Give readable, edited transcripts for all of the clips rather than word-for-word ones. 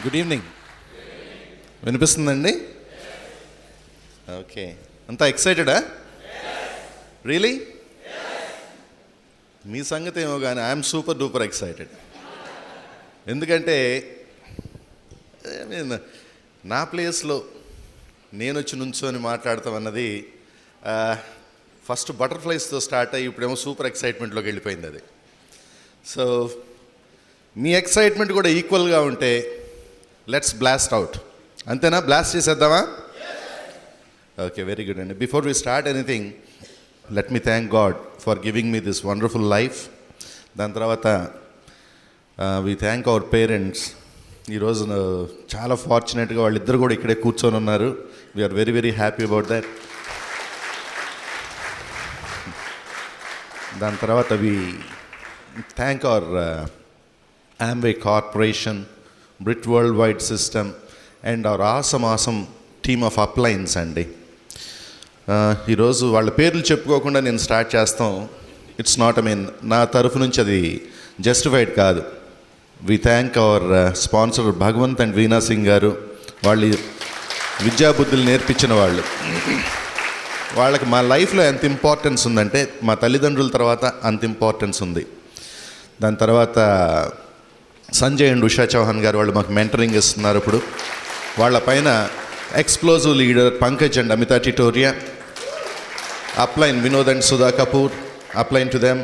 Good evening. వినిపిస్తుందండి? Okay, అంతా ఎక్సైటెడా? Really? మీ సంగతి ఏమో కానీ ఐఎమ్ సూపర్ డూపర్ ఎక్సైటెడ్. ఎందుకంటే నా ప్లేస్లో నేను వచ్చి నుంచొని మాట్లాడతాం అన్నది ఫస్ట్ బటర్ఫ్లైస్తో స్టార్ట్ అయ్యి ఇప్పుడేమో సూపర్ ఎక్సైట్మెంట్లోకి వెళ్ళిపోయింది అది. సో మీ ఎక్సైట్మెంట్ కూడా ఈక్వల్గా ఉంటే లెట్స్ బ్లాస్ట్ అవుట్. అంతేనా? బ్లాస్ట్ చేసేద్దామా? ఓకే, వెరీ గుడ్ అండి. Before we start anything, let me thank God for giving me this wonderful life. దాని తర్వాత వి థ్యాంక్ అవర్ పేరెంట్స్. ఈరోజు చాలా ఫార్చునేట్గా వాళ్ళిద్దరు కూడా ఇక్కడే కూర్చొని ఉన్నారు. We are very very happy about that. దాని తర్వాత we thank our Amway Corporation, Brit Worldwide System and our awesome team of uplines అండి. ఈరోజు వాళ్ళ పేర్లు చెప్పుకోకుండా నేను స్టార్ట్ చేస్తాం. ఇట్స్ నాట్ నా తరఫు నుంచి అది జస్టిఫైడ్ కాదు. We thank our sponsor Bhagwant and Veena Singh గారు. వాళ్ళు విద్యాబుద్ధులు నేర్పించిన వాళ్ళు. వాళ్ళకి మా లైఫ్లో ఎంత ఇంపార్టెన్స్ ఉందంటే మా తల్లిదండ్రుల తర్వాత అంత ఇంపార్టెన్స్ ఉంది. దాని తర్వాత సంజయ్ అండ్ ఉషా చౌహాన్ గారు వాళ్ళు మాకు మెంటరింగ్ ఇస్తున్నారు. ఇప్పుడు వాళ్ళ పైన explosive leader Pankaj and Amita Titoria, upline Vinod and Sudha Kapoor, upline to them.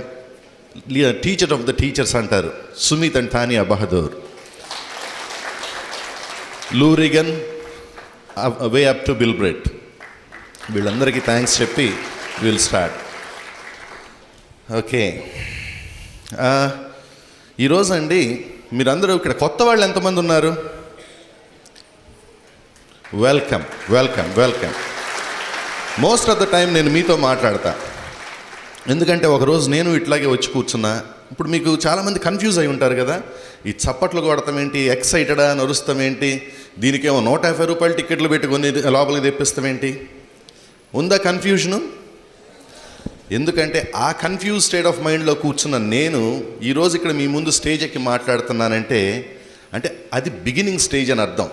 Teacher of the teachers అంటారు సుమిత్ అండ్ తానియా బహదూర్. లూరిగన్ వే అప్ టు బిల్బ్రెట్. వీళ్ళందరికీ థ్యాంక్స్ చెప్పి విల్ స్టార్ట్. ఓకే, ఈరోజు అండి మీరందరూ ఇక్కడ కొత్త వాళ్ళు ఎంతమంది ఉన్నారు? Welcome welcome welcome. Most of the time నేను మీతో మాట్లాడతా. ఎందుకంటే ఒకరోజు నేను ఇట్లాగే వచ్చి కూర్చున్నా. ఇప్పుడు మీకు చాలామంది కన్ఫ్యూజ్ అయి ఉంటారు కదా, ఈ చప్పట్లు కొడతాం ఏంటి, ఎక్సైటెడా నరుస్తాం ఏంటి, దీనికేమో 150 రూపాయలు టికెట్లు పెట్టుకొని లోపలికి తెప్పిస్తాం ఏంటి? ఉందా కన్ఫ్యూజను? ఎందుకంటే ఆ కన్ఫ్యూజ్ స్టేట్ ఆఫ్ మైండ్లో కూర్చున్న నేను ఈరోజు ఇక్కడ మీ ముందు స్టేజ్ ఎక్కి మాట్లాడుతున్నానంటే అంటే అది బిగినింగ్ స్టేజ్ అని అర్థం.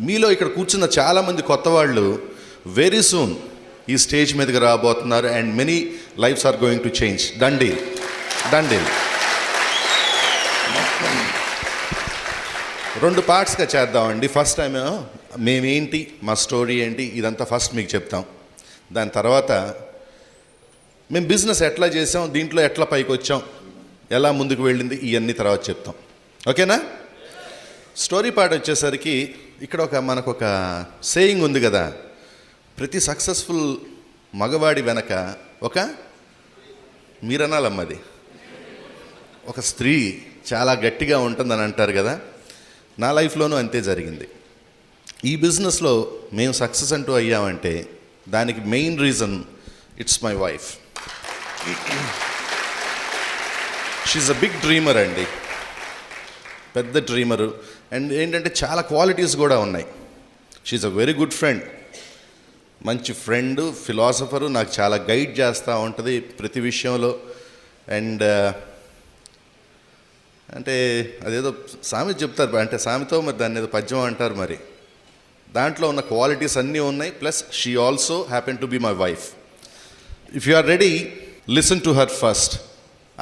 మీలో ఇక్కడ కూర్చున్న చాలామంది కొత్త వాళ్ళు వెరీ సూన్ ఈ స్టేజ్ మీదకి రాబోతున్నారు. And many lives are going to change. డండీల్. రెండు పార్ట్స్గా చేద్దామండి. ఫస్ట్ టైం మేమేంటి, మా స్టోరీ ఏంటి, ఇదంతా ఫస్ట్ మీకు చెప్తాం. దాని తర్వాత మేము బిజినెస్ ఎట్లా చేసాం, దీంట్లో ఎట్లా పైకి వచ్చాం, ఎలా ముందుకు వెళ్ళింది, ఇవన్నీ తర్వాత చెప్తాం. ఓకేనా? స్టోరీ పార్ట్ వచ్చేసరికి ఇక్కడ మనకు ఒక సేయింగ్ ఉంది కదా, ప్రతి సక్సెస్ఫుల్ మగవాడి వెనక మీరనాలమ్మది ఒక స్త్రీ చాలా గట్టిగా ఉంటుందని అంటారు కదా. నా లైఫ్లోనూ అంతే జరిగింది. ఈ బిజినెస్లో మేము సక్సెస్ అంటూ అయ్యామంటే దానికి main reason it's my wife. She's a big dreamer అండి, పెద్ద డ్రీమరు. అండ్ ఏంటంటే చాలా క్వాలిటీస్ కూడా ఉన్నాయి. She's a very good friend, మంచి ఫ్రెండ్, ఫిలాసఫరు. నాకు చాలా గైడ్ చేస్తూ ఉంటుంది ప్రతి విషయంలో. అండ్ అంటే అదేదో సామెత చెప్తారు, అంటే సామెతో మరి దాన్ని ఏదో పద్యం అంటారు. మరి దాంట్లో ఉన్న క్వాలిటీస్ అన్నీ ఉన్నాయి. Plus she also happen to be my wife. If you are ready, listen to her first.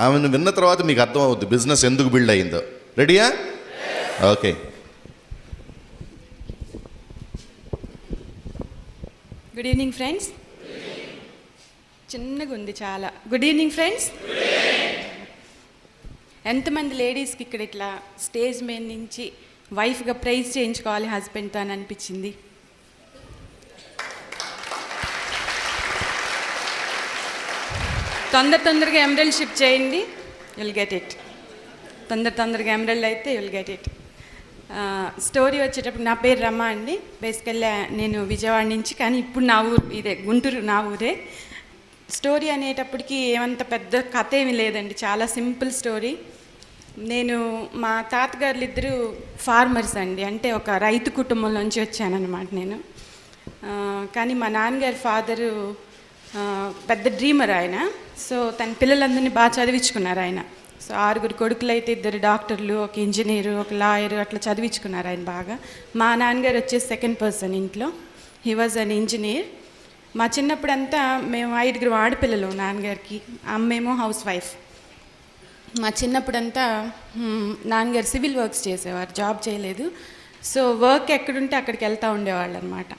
ఆమెను విన్న తర్వాత మీకు అర్థమవుద్ది బిజినెస్ ఎందుకు బిల్డ్ అయిందో. రెడీయా? ఓకే. Good evening friends. చిన్నగా ఉంది చాలా. Good evening friends. ఎంతమంది లేడీస్కి ఇక్కడ ఇట్లా స్టేజ్ మీద నుంచి వైఫ్గా ప్రైజ్ చేయించుకోవాలి హస్బెండ్తో అని అనిపించింది? తొందరగా ఎమరల్డ్ షిప్ చేయండి, యుల్ గెట్ ఇట్. తొందరగా ఎమరల్డ్ అయితే యుల్ గెట్ ఇట్. స్టోరీ వచ్చేటప్పుడు నా పేరు రమ అండి. బేసికల్లీ నేను విజయవాడ నుంచి, కానీ ఇప్పుడు నా ఊరు ఇదే, గుంటూరు నా ఊరే. స్టోరీ అనేటప్పటికి ఏమంత పెద్ద కథ ఏమీ లేదండి, చాలా సింపుల్ స్టోరీ. నేను మా తాతగారులు ఇద్దరు ఫార్మర్స్ అండి, అంటే ఒక రైతు కుటుంబంలోంచి వచ్చానన్నమాట నేను. కానీ మా నాన్నగారి ఫాదరు పెద్ద డ్రీమర్ ఆయన. సో తన పిల్లలందరినీ బాగా చదివించుకున్నారు ఆయన. సో 6 కొడుకులు అయితే 2 డాక్టర్లు, ఒక ఇంజనీరు, ఒక లాయరు అట్లా చదివించుకున్నారు ఆయన బాగా. మా నాన్నగారు వచ్చేసి సెకండ్ పర్సన్ ఇంట్లో. He was an engineer. మా చిన్నప్పుడంతా మేము 5 ఆడపిల్లలు నాన్నగారికి, అమ్మేమో హౌస్ వైఫ్. మా చిన్నప్పుడంతా నాన్నగారు సివిల్ వర్క్స్ చేసేవారు, జాబ్ చేయలేదు. సో వర్క్ ఎక్కడుంటే అక్కడికి వెళ్తూ ఉండేవాళ్ళు అనమాట.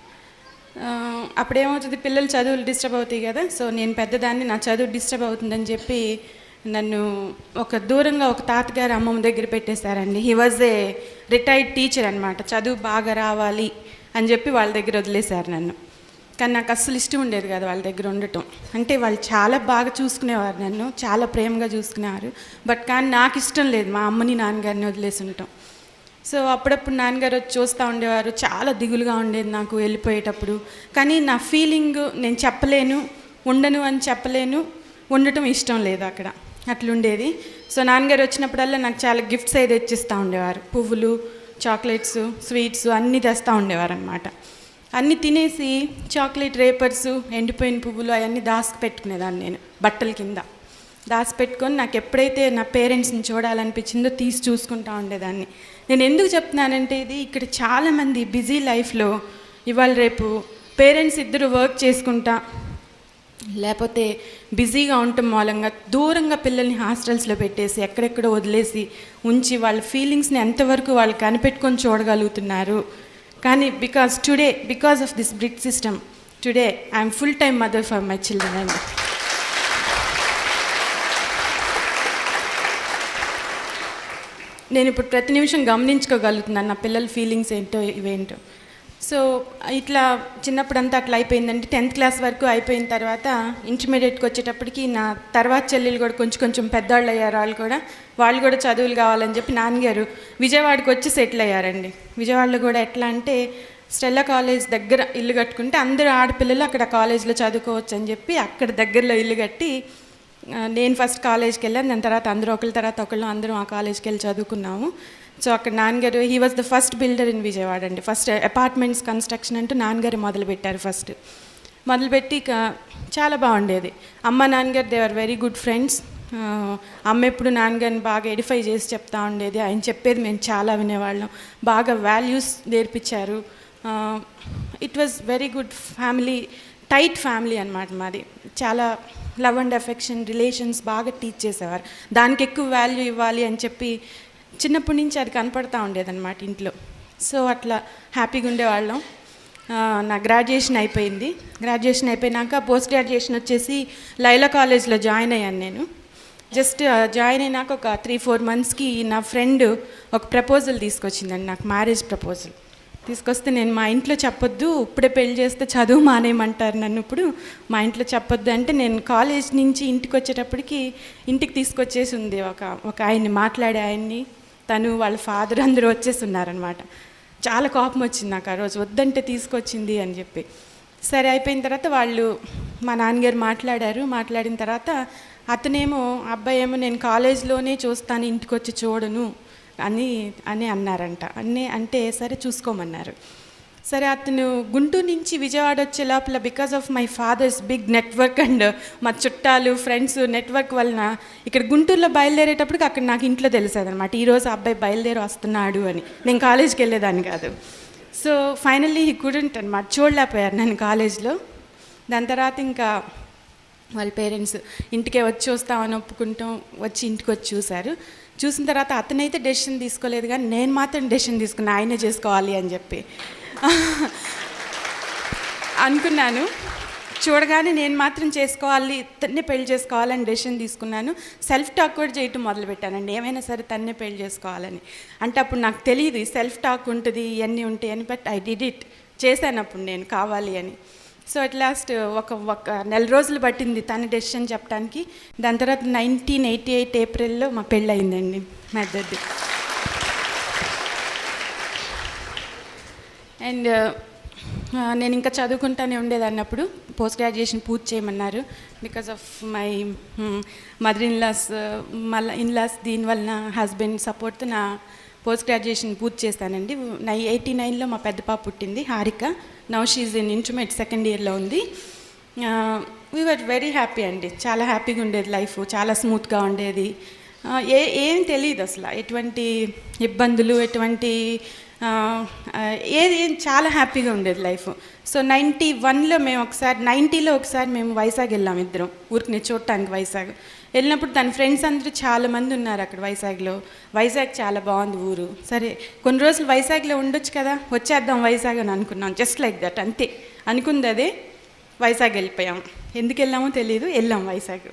అప్పుడేమవుతుంది, పిల్లలు చదువులు డిస్టర్బ్ అవుతాయి కదా. సో నేను పెద్దదాన్ని, నా చదువు డిస్టర్బ్ అవుతుందని చెప్పి నన్ను దూరంగా ఒక తాతగారు అమ్మమ్మ దగ్గర పెట్టేశారండి. He was a retired teacher అనమాట. చదువు బాగా రావాలి అని చెప్పి వాళ్ళ దగ్గర వదిలేశారు నన్ను. కానీ నాకు అస్సలు ఇష్టం ఉండేది కదా వాళ్ళ దగ్గర ఉండటం. అంటే వాళ్ళు చాలా బాగా చూసుకునేవారు నన్ను, చాలా ప్రేమగా చూసుకునేవారు. బట్ కానీ నాకు ఇష్టం లేదు మా అమ్మని నాన్నగారిని వదిలేసి ఉండటం. సో అప్పుడప్పుడు నాన్నగారు వచ్చి చూస్తూ ఉండేవారు. చాలా దిగులుగా ఉండేది నాకు వెళ్ళిపోయేటప్పుడు. కానీ నా ఫీలింగ్ నేను చెప్పలేను, ఉండను అని చెప్పలేను, ఉండటం ఇష్టం లేదు అక్కడ, అట్లుండేది. సో నాన్నగారు వచ్చినప్పుడల్లా నాకు చాలా గిఫ్ట్స్ అయితే తెచ్చిస్తూ ఉండేవారు. పువ్వులు, చాక్లెట్స్, స్వీట్స్ అన్నీ తెస్తూ ఉండేవారు అనమాట. అన్నీ తినేసి చాక్లెట్ రేపర్స్, ఎండిపోయిన పువ్వులు అవన్నీ పెట్టుకునేదాన్ని నేను బట్టల కింద దాచిపెట్టుకొని. నాకు ఎప్పుడైతే నా పేరెంట్స్ని చూడాలనిపించిందో తీసి చూసుకుంటూ ఉండేదాన్ని. నేను ఎందుకు చెప్తున్నానంటే, ఇది ఇక్కడ చాలామంది బిజీ లైఫ్లో ఇవాళ రేపు పేరెంట్స్ ఇద్దరు వర్క్ చేసుకుంటా లేకపోతే బిజీగా ఉండటం మూలంగా దూరంగా పిల్లల్ని హాస్టల్స్లో పెట్టేసి ఎక్కడెక్కడో వదిలేసి ఉంచి వాళ్ళ ఫీలింగ్స్ని ఎంతవరకు వాళ్ళు కనిపెట్టుకొని చూడగలుగుతున్నారు. కానీ because of this brick system today I'm full time mother for my children అండి. నేను ఇప్పుడు ప్రతి నిమిషం గమనించుకోగలుగుతున్నాను నా పిల్లల ఫీలింగ్స్ ఏంటో ఇవేంటో. సో ఇట్లా చిన్నప్పుడంతా అట్లా అయిపోయిందంటే 10th క్లాస్ వరకు అయిపోయిన తర్వాత ఇంటర్మీడియట్కి వచ్చేటప్పటికి నా తర్వాత చెల్లెలు కూడా కొంచెం పెద్దవాళ్ళు అయ్యారు. వాళ్ళు కూడా చదువులు కావాలని చెప్పి నాన్నగారు విజయవాడకి వచ్చి సెటిల్ అయ్యారండి. విజయవాడలో కూడా ఎట్లా అంటే స్టెల్లా కాలేజ్ దగ్గర ఇల్లు కట్టుకుంటే అందరూ ఆడపిల్లలు అక్కడ కాలేజ్లో చదువుకోవచ్చు అని చెప్పి అక్కడ దగ్గరలో ఇల్లు కట్టి నేను ఫస్ట్ కాలేజ్కి వెళ్ళాను. దాని తర్వాత అందరూ ఒకళ్ళ తర్వాత ఒకళ్ళు అందరం ఆ కాలేజ్కి వెళ్ళి చదువుకున్నాము. సో అక్కడ నాన్నగారు he was the first builder in Vijayawada అండి. ఫస్ట్ అపార్ట్మెంట్స్ కన్స్ట్రక్షన్ అంటూ నాన్నగారు మొదలుపెట్టారు. మొదలుపెట్టి చాలా బాగుండేది. అమ్మ నాన్నగారు they are very good friends. అమ్మ ఎప్పుడు నాన్నగారిని బాగా ఎడిఫై చేసి చెప్తా ఉండేది. ఆయన చెప్పేది మేము చాలా వినేవాళ్ళం. బాగా వాల్యూస్ నేర్పించారు. It was very good family, tight family అన్నమాట మాది. చాలా లవ్ అండ్ అఫెక్షన్ రిలేషన్స్ బాగా టీచ్ చేసేవారు. దానికి ఎక్కువ వాల్యూ ఇవ్వాలి అని చెప్పి చిన్నప్పటి నుంచి అది కనపడతా ఉండేదన్నమాట ఇంట్లో. సో అట్లా హ్యాపీగా ఉండేవాళ్ళం. నా గ్రాడ్యుయేషన్ అయిపోయింది. గ్రాడ్యుయేషన్ అయిపోయినాక పోస్ట్ గ్రాడ్యుయేషన్ వచ్చేసి లైలా కాలేజ్లో జాయిన్ అయ్యాను నేను. జస్ట్ జాయిన్ అయినాక ఒక 3-4 మంత్స్కి నా ఫ్రెండ్ ఒక ప్రపోజల్ తీసుకొచ్చిందండి నాకు, మ్యారేజ్ ప్రపోజల్ తీసుకొస్తే నేను మా ఇంట్లో చెప్పొద్దు, ఇప్పుడే పెళ్లి చేస్తే చదువు మానేయమంటారు నన్ను, ఇప్పుడు మా ఇంట్లో చెప్పొద్దు అంటే నేను కాలేజ్ నుంచి ఇంటికి వచ్చేటప్పటికి ఇంటికి తీసుకొచ్చేసి ఉంది ఒక ఆయన్ని, మాట్లాడే ఆయన్ని, తను వాళ్ళ ఫాదర్ అందరూ వచ్చేసి ఉన్నారనమాట. చాలా కోపం వచ్చింది నాకు ఆ రోజు, వద్దంటే తీసుకొచ్చింది అని చెప్పి. సరే అయిపోయిన తర్వాత వాళ్ళు మా నాన్నగారు మాట్లాడిన తర్వాత అతనేమో అబ్బాయి ఏమో నేను కాలేజ్లోనే చూస్తాను, ఇంటికి వచ్చి చూడను అని అన్నారంట. అంటే సరే చూసుకోమన్నారు. సరే అతను గుంటూరు నుంచి విజయవాడ వచ్చే లోపల because of my father's big network and మా చుట్టాలు ఫ్రెండ్స్ నెట్వర్క్ వలన ఇక్కడ గుంటూరులో బయలుదేరేటప్పటికి అక్కడ నాకు ఇంట్లో తెలిసేదనమాట, ఈరోజు అబ్బాయి బయలుదేరి వస్తున్నాడు అని. నేను కాలేజ్కి వెళ్ళేదాన్ని కాదు. సో ఫైనల్లీ హీ కుడెంట్ అనమాట, చూడలేకపోయారు నన్ను కాలేజ్లో. దాని తర్వాత ఇంకా వాళ్ళ పేరెంట్స్ ఇంటికే వచ్చి చూస్తామని ఒప్పుకుంటాం, వచ్చి ఇంటికి వచ్చి చూసిన తర్వాత అతనైతే డెసిషన్ తీసుకోలేదు, కానీ నేను మాత్రం డెసిషన్ తీసుకున్నా, ఆయనే చేసుకోవాలి అని చెప్పి అనుకున్నాను. చూడగానే నేను మాత్రం చేసుకోవాలి, తన్నే పెళ్లి చేసుకోవాలని డెసిషన్ తీసుకున్నాను. సెల్ఫ్ టాక్ కూడా చేయటం మొదలుపెట్టానండి, ఏమైనా సరే తన్నే పెళ్లి చేసుకోవాలని. అంటే అప్పుడు నాకు తెలియదు సెల్ఫ్ టాక్ ఉంటుంది, ఇవన్నీ ఉంటాయని. బట్ ఐ డిడ్ ఇట్, చేశాను అప్పుడు నేను కావాలి అని. సో అట్ లాస్ట్ ఒక నెల రోజులు పట్టింది తన డెసిషన్ చెప్పడానికి. దాని తర్వాత 1988 ఏప్రిల్లో మా పెళ్ళి అయిందండి మా ఇద్దరిది. అండ్ నేను ఇంకా చదువుకుంటానే ఉండేదాన్ని. అప్పుడు పోస్ట్ గ్రాడ్యుయేషన్ పూర్తి చేయమన్నారు because of my mother in laws దీనివల్ల హస్బెండ్ సపోర్ట్తో నా పోస్ట్ గ్రాడ్యుయేషన్ పూర్తి చేస్తానండి. 89లో మా పెద్ద పాప పుట్టింది, Harika. Now she is in intermediate second ఇయర్లో ఉంది. వీ వర్ వెరీ హ్యాపీ అండి, చాలా హ్యాపీగా ఉండేది లైఫ్, చాలా స్మూత్గా ఉండేది. ఏం తెలియదు అసలు, ఎటువంటి ఇబ్బందులు, ఎటువంటి ఏది చాలా హ్యాపీగా ఉండేది లైఫ్. సో 91లో మేము ఒకసారి, 90లో ఒకసారి మేము వైజాగ్ వెళ్ళాం ఇద్దరం, ఊరికి చూడటానికి వైజాగ్ వెళ్ళినప్పుడు తన ఫ్రెండ్స్ అందరూ చాలామంది ఉన్నారు అక్కడ వైజాగ్లో. వైజాగ్ చాలా బాగుంది ఊరు, సరే కొన్ని రోజులు వైజాగ్లో ఉండొచ్చు కదా, వచ్చేద్దాం వైజాగ్ అని అనుకున్నాం. జస్ట్ లైక్ దట్, అంతే అనుకుంది అదే. వైజాగ్ వెళ్ళిపోయాం, ఎందుకు వెళ్ళామో తెలియదు, వెళ్ళాం వైజాగ్.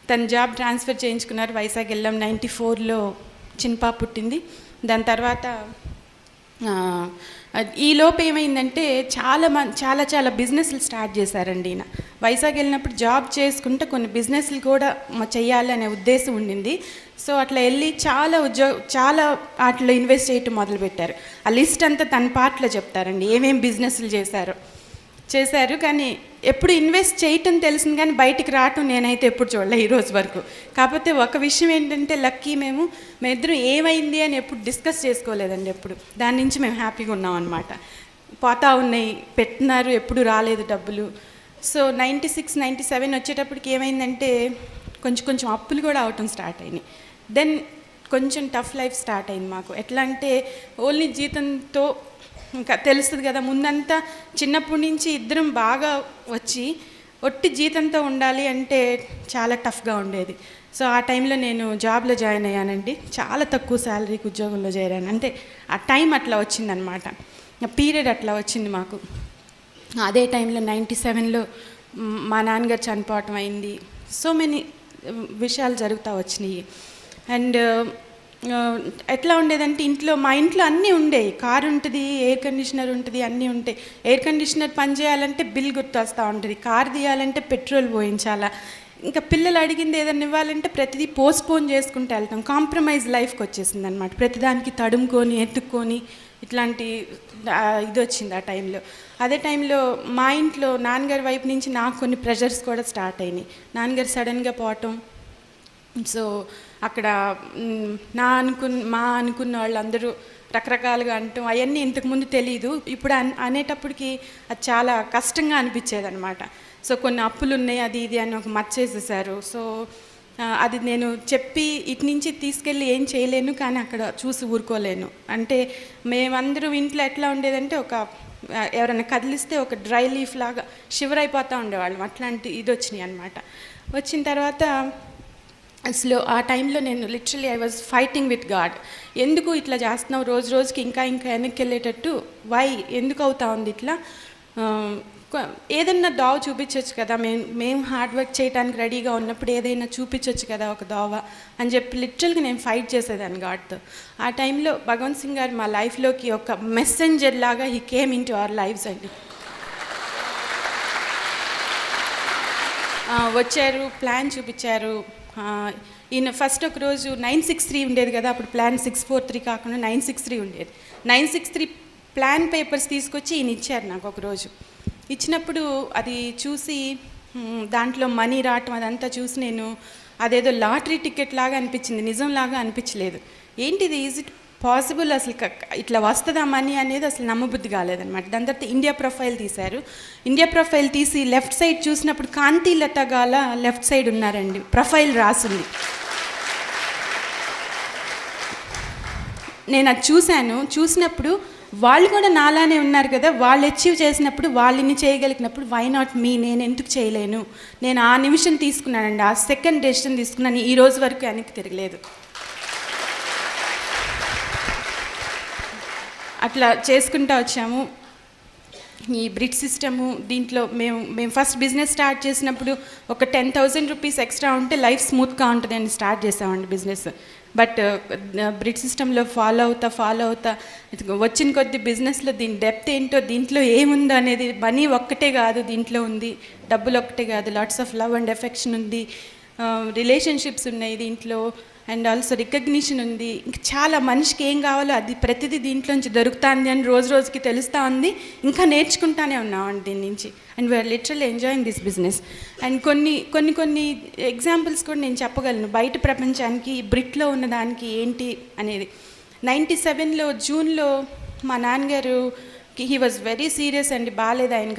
తన జాబ్ ట్రాన్స్ఫర్ చేయించుకున్నారు, వైజాగ్ వెళ్ళాం. 94లో చిన్నపా పుట్టింది. దాని తర్వాత ఈలోపు ఏమైందంటే చాలా బిజినెస్లు స్టార్ట్ చేశారండి ఈయన. వైజాగ్ వెళ్ళినప్పుడు జాబ్ చేసుకుంటే కొన్ని బిజినెస్లు కూడా చేయాలనే ఉద్దేశం ఉండింది. సో అట్లా వెళ్ళి చాలా వాటిలో ఇన్వెస్ట్ చేయటం మొదలుపెట్టారు. ఆ లిస్ట్ అంతా తన పార్ట్లో చెప్తారండి, ఏమేమి బిజినెస్లు చేశారు. కానీ ఎప్పుడు ఇన్వెస్ట్ చేయటం తెలిసింది కానీ బయటికి రావటం నేనైతే ఎప్పుడు చూడలే ఈ రోజు వరకు. కాకపోతే ఒక విషయం ఏంటంటే లక్కీ, మేమిద్దరం ఏమైంది అని ఎప్పుడు డిస్కస్ చేసుకోలేదండి ఎప్పుడు. దాని నుంచి మేము హ్యాపీగా ఉన్నాం అనమాట. పోతా ఉన్నాయి, పెట్టినారు, ఎప్పుడు రాలేదు డబ్బులు. సో 96, 97 వచ్చేటప్పటికి ఏమైందంటే కొంచెం అప్పులు కూడా అవటం స్టార్ట్ అయినాయి. దెన్ కొంచెం టఫ్ లైఫ్ స్టార్ట్ అయింది మాకు. ఎట్లా అంటే ఓన్లీ జీతంతో, ఇంకా తెలుస్తుంది కదా, ముందంతా చిన్నప్పటి నుంచి ఇద్దరం బాగా వచ్చి ఒట్టి జీతంతో ఉండాలి అంటే చాలా టఫ్గా ఉండేది. సో ఆ టైంలో నేను జాబ్లో జాయిన్ అయ్యానండి, చాలా తక్కువ శాలరీకి ఉద్యోగంలో చేరాను. అంటే ఆ టైం అట్లా వచ్చిందనమాట, పీరియడ్ అట్లా వచ్చింది మాకు. అదే టైంలో 97లో మా నాన్నగారు చనిపోవటం అయింది. సో మెనీ విషయాలు జరుగుతూ వచ్చినాయి. అండ్ ఎట్లా ఉండేదంటే మా ఇంట్లో అన్నీ ఉండేవి. కారు ఉంటుంది, ఎయిర్ కండిషనర్ ఉంటుంది, అన్నీ ఉంటాయి. ఎయిర్ కండిషనర్ పని చేయాలంటే బిల్ గుర్తొస్తూ ఉంటుంది, కారు తీయాలంటే పెట్రోల్ పోయించాలా, ఇంకా పిల్లలు అడిగింది ఏదైనా ఇవ్వాలంటే ప్రతిదీ పోస్ట్పోన్ చేసుకుంటూ వెళ్తాం. కాంప్రమైజ్ లైఫ్కి వచ్చేసింది అనమాట. ప్రతిదానికి తడుముకొని ఎత్తుక్కొని ఇట్లాంటి ఇది వచ్చింది ఆ టైంలో. అదే టైంలో మా ఇంట్లో నాన్నగారి వైపు నుంచి నాకు కొన్ని ప్రెషర్స్ కూడా స్టార్ట్ అయినాయి. నాన్నగారు సడన్గా పోవటం. సో అక్కడ మా అనుకున్న వాళ్ళందరూ రకరకాలుగా అంటాం, అవన్నీ ఇంతకుముందు తెలీదు. ఇప్పుడు అనేటప్పటికి అది చాలా కష్టంగా అనిపించేది అనమాట. సో కొన్ని అప్పులు ఉన్నాయి, అది ఇది అని ఒక మర్చేసేసారు. సో అది నేను చెప్పి ఇటు నుంచి తీసుకెళ్ళి ఏం చేయలేను, కానీ అక్కడ చూసి ఊరుకోలేను. అంటే మేమందరూ ఇంట్లో ఎట్లా ఉండేదంటే ఎవరైనా కదిలిస్తే ఒక డ్రై లీఫ్ లాగా షివర్ అయిపోతూ ఉండేవాళ్ళం. అట్లాంటి ఇది వచ్చినాయి అనమాట. వచ్చిన తర్వాత అసలు ఆ టైంలో నేను literally I was fighting with God. ఎందుకు ఇట్లా చేస్తున్నావు, రోజు రోజుకి ఇంకా వెనక్కి వెళ్ళేటట్టు, వై ఎందుకు అవుతా ఉంది ఇట్లా, ఏదైనా దోవ చూపించవచ్చు కదా, మేము హార్డ్ వర్క్ చేయడానికి రెడీగా ఉన్నప్పుడు ఏదైనా చూపించవచ్చు కదా ఒక దోవ అని చెప్పి లిటరల్గా నేను ఫైట్ చేసేదాన్ని గాడ్తో. ఆ టైంలో భగవంత్ సింగ్ గారు మా లైఫ్లోకి ఒక మెసెంజర్ లాగా he came in to our lives అండి. వచ్చారు, ప్లాన్ చూపించారు. ఈయన ఫస్ట్ ఒక రోజు 963 ఉండేది కదా, అప్పుడు ప్లాన్ 643 కాకుండా 963 ఉండేది. 963 ప్లాన్ పేపర్స్ తీసుకొచ్చి ఈయన ఇచ్చారు నాకు ఒకరోజు. ఇచ్చినప్పుడు అది చూసి దాంట్లో మనీ రావటం అదంతా చూసి నేను అదేదో లాటరీ టికెట్ లాగా అనిపించింది, నిజంలాగా అనిపించలేదు. ఏంటిది, ఈజ్ ఇట్ పాసిబుల్, అసలు ఇట్లా వస్తుందా మనీ అనేది అసలు నమ్మబుద్ధి కాలేదనమాట. దాని తర్వాత ఇండియా ప్రొఫైల్ తీశారు. ఇండియా ప్రొఫైల్ తీసి లెఫ్ట్ సైడ్ చూసినప్పుడు కాంతి లత గాల లెఫ్ట్ సైడ్ ఉన్నారండి, ప్రొఫైల్ రాసింది. నేను అది చూసినప్పుడు వాళ్ళు కూడా నాలానే ఉన్నారు కదా, వాళ్ళు అచీవ్ చేసినప్పుడు, వాళ్ళని చేయగలిగినప్పుడు వై నాట్ మీ, నేను ఎందుకు చేయలేను, నేను ఆ నిమిషం తీసుకున్నానండి, ఆ సెకండ్ డెసిషన్ తీసుకున్నాను. ఈ రోజు వరకు వెనక్కి తిరగలేదు. అట్లా చేసుకుంటూ వచ్చాము. ఈ బ్రిడ్జ్ సిస్టము దీంట్లో మేము ఫస్ట్ బిజినెస్ స్టార్ట్ చేసినప్పుడు ఒక 10,000 రూపీస్ ఎక్స్ట్రా ఉంటే లైఫ్ స్మూత్గా ఉంటుంది అని స్టార్ట్ చేసామండి బిజినెస్. బట్ బ్రిడ్జ్ సిస్టంలో ఫాలో అవుతా వచ్చిన కొద్ది బిజినెస్లో దీని డెప్త్ ఏంటో, దీంట్లో ఏముందో అనేది, మనీ ఒక్కటే కాదు దీంట్లో ఉంది, డబ్బులు ఒక్కటే కాదు, lots of love and affection ఉంది, రిలేషన్షిప్స్ ఉన్నాయి దీంట్లో, అండ్ ఆల్సో రికగ్నిషన్ ఉంది. ఇంకా చాలా మనిషికి ఏం కావాలో అది ప్రతిదీ దీంట్లోంచి దొరుకుతుంది అని రోజు రోజుకి తెలుస్తూ ఉంది. ఇంకా నేర్చుకుంటానే ఉన్నామండి దీని నుంచి. And we are literally enjoying this business. And కొన్ని ఎగ్జాంపుల్స్ కూడా నేను చెప్పగలను బయట ప్రపంచానికి బ్రిట్లో ఉన్నదానికి ఏంటి అనేది. 97లో జూన్లో మా నాన్నగారు హీ వాజ్ వెరీ సీరియస్ అండి, బాగాలేదు ఆయన,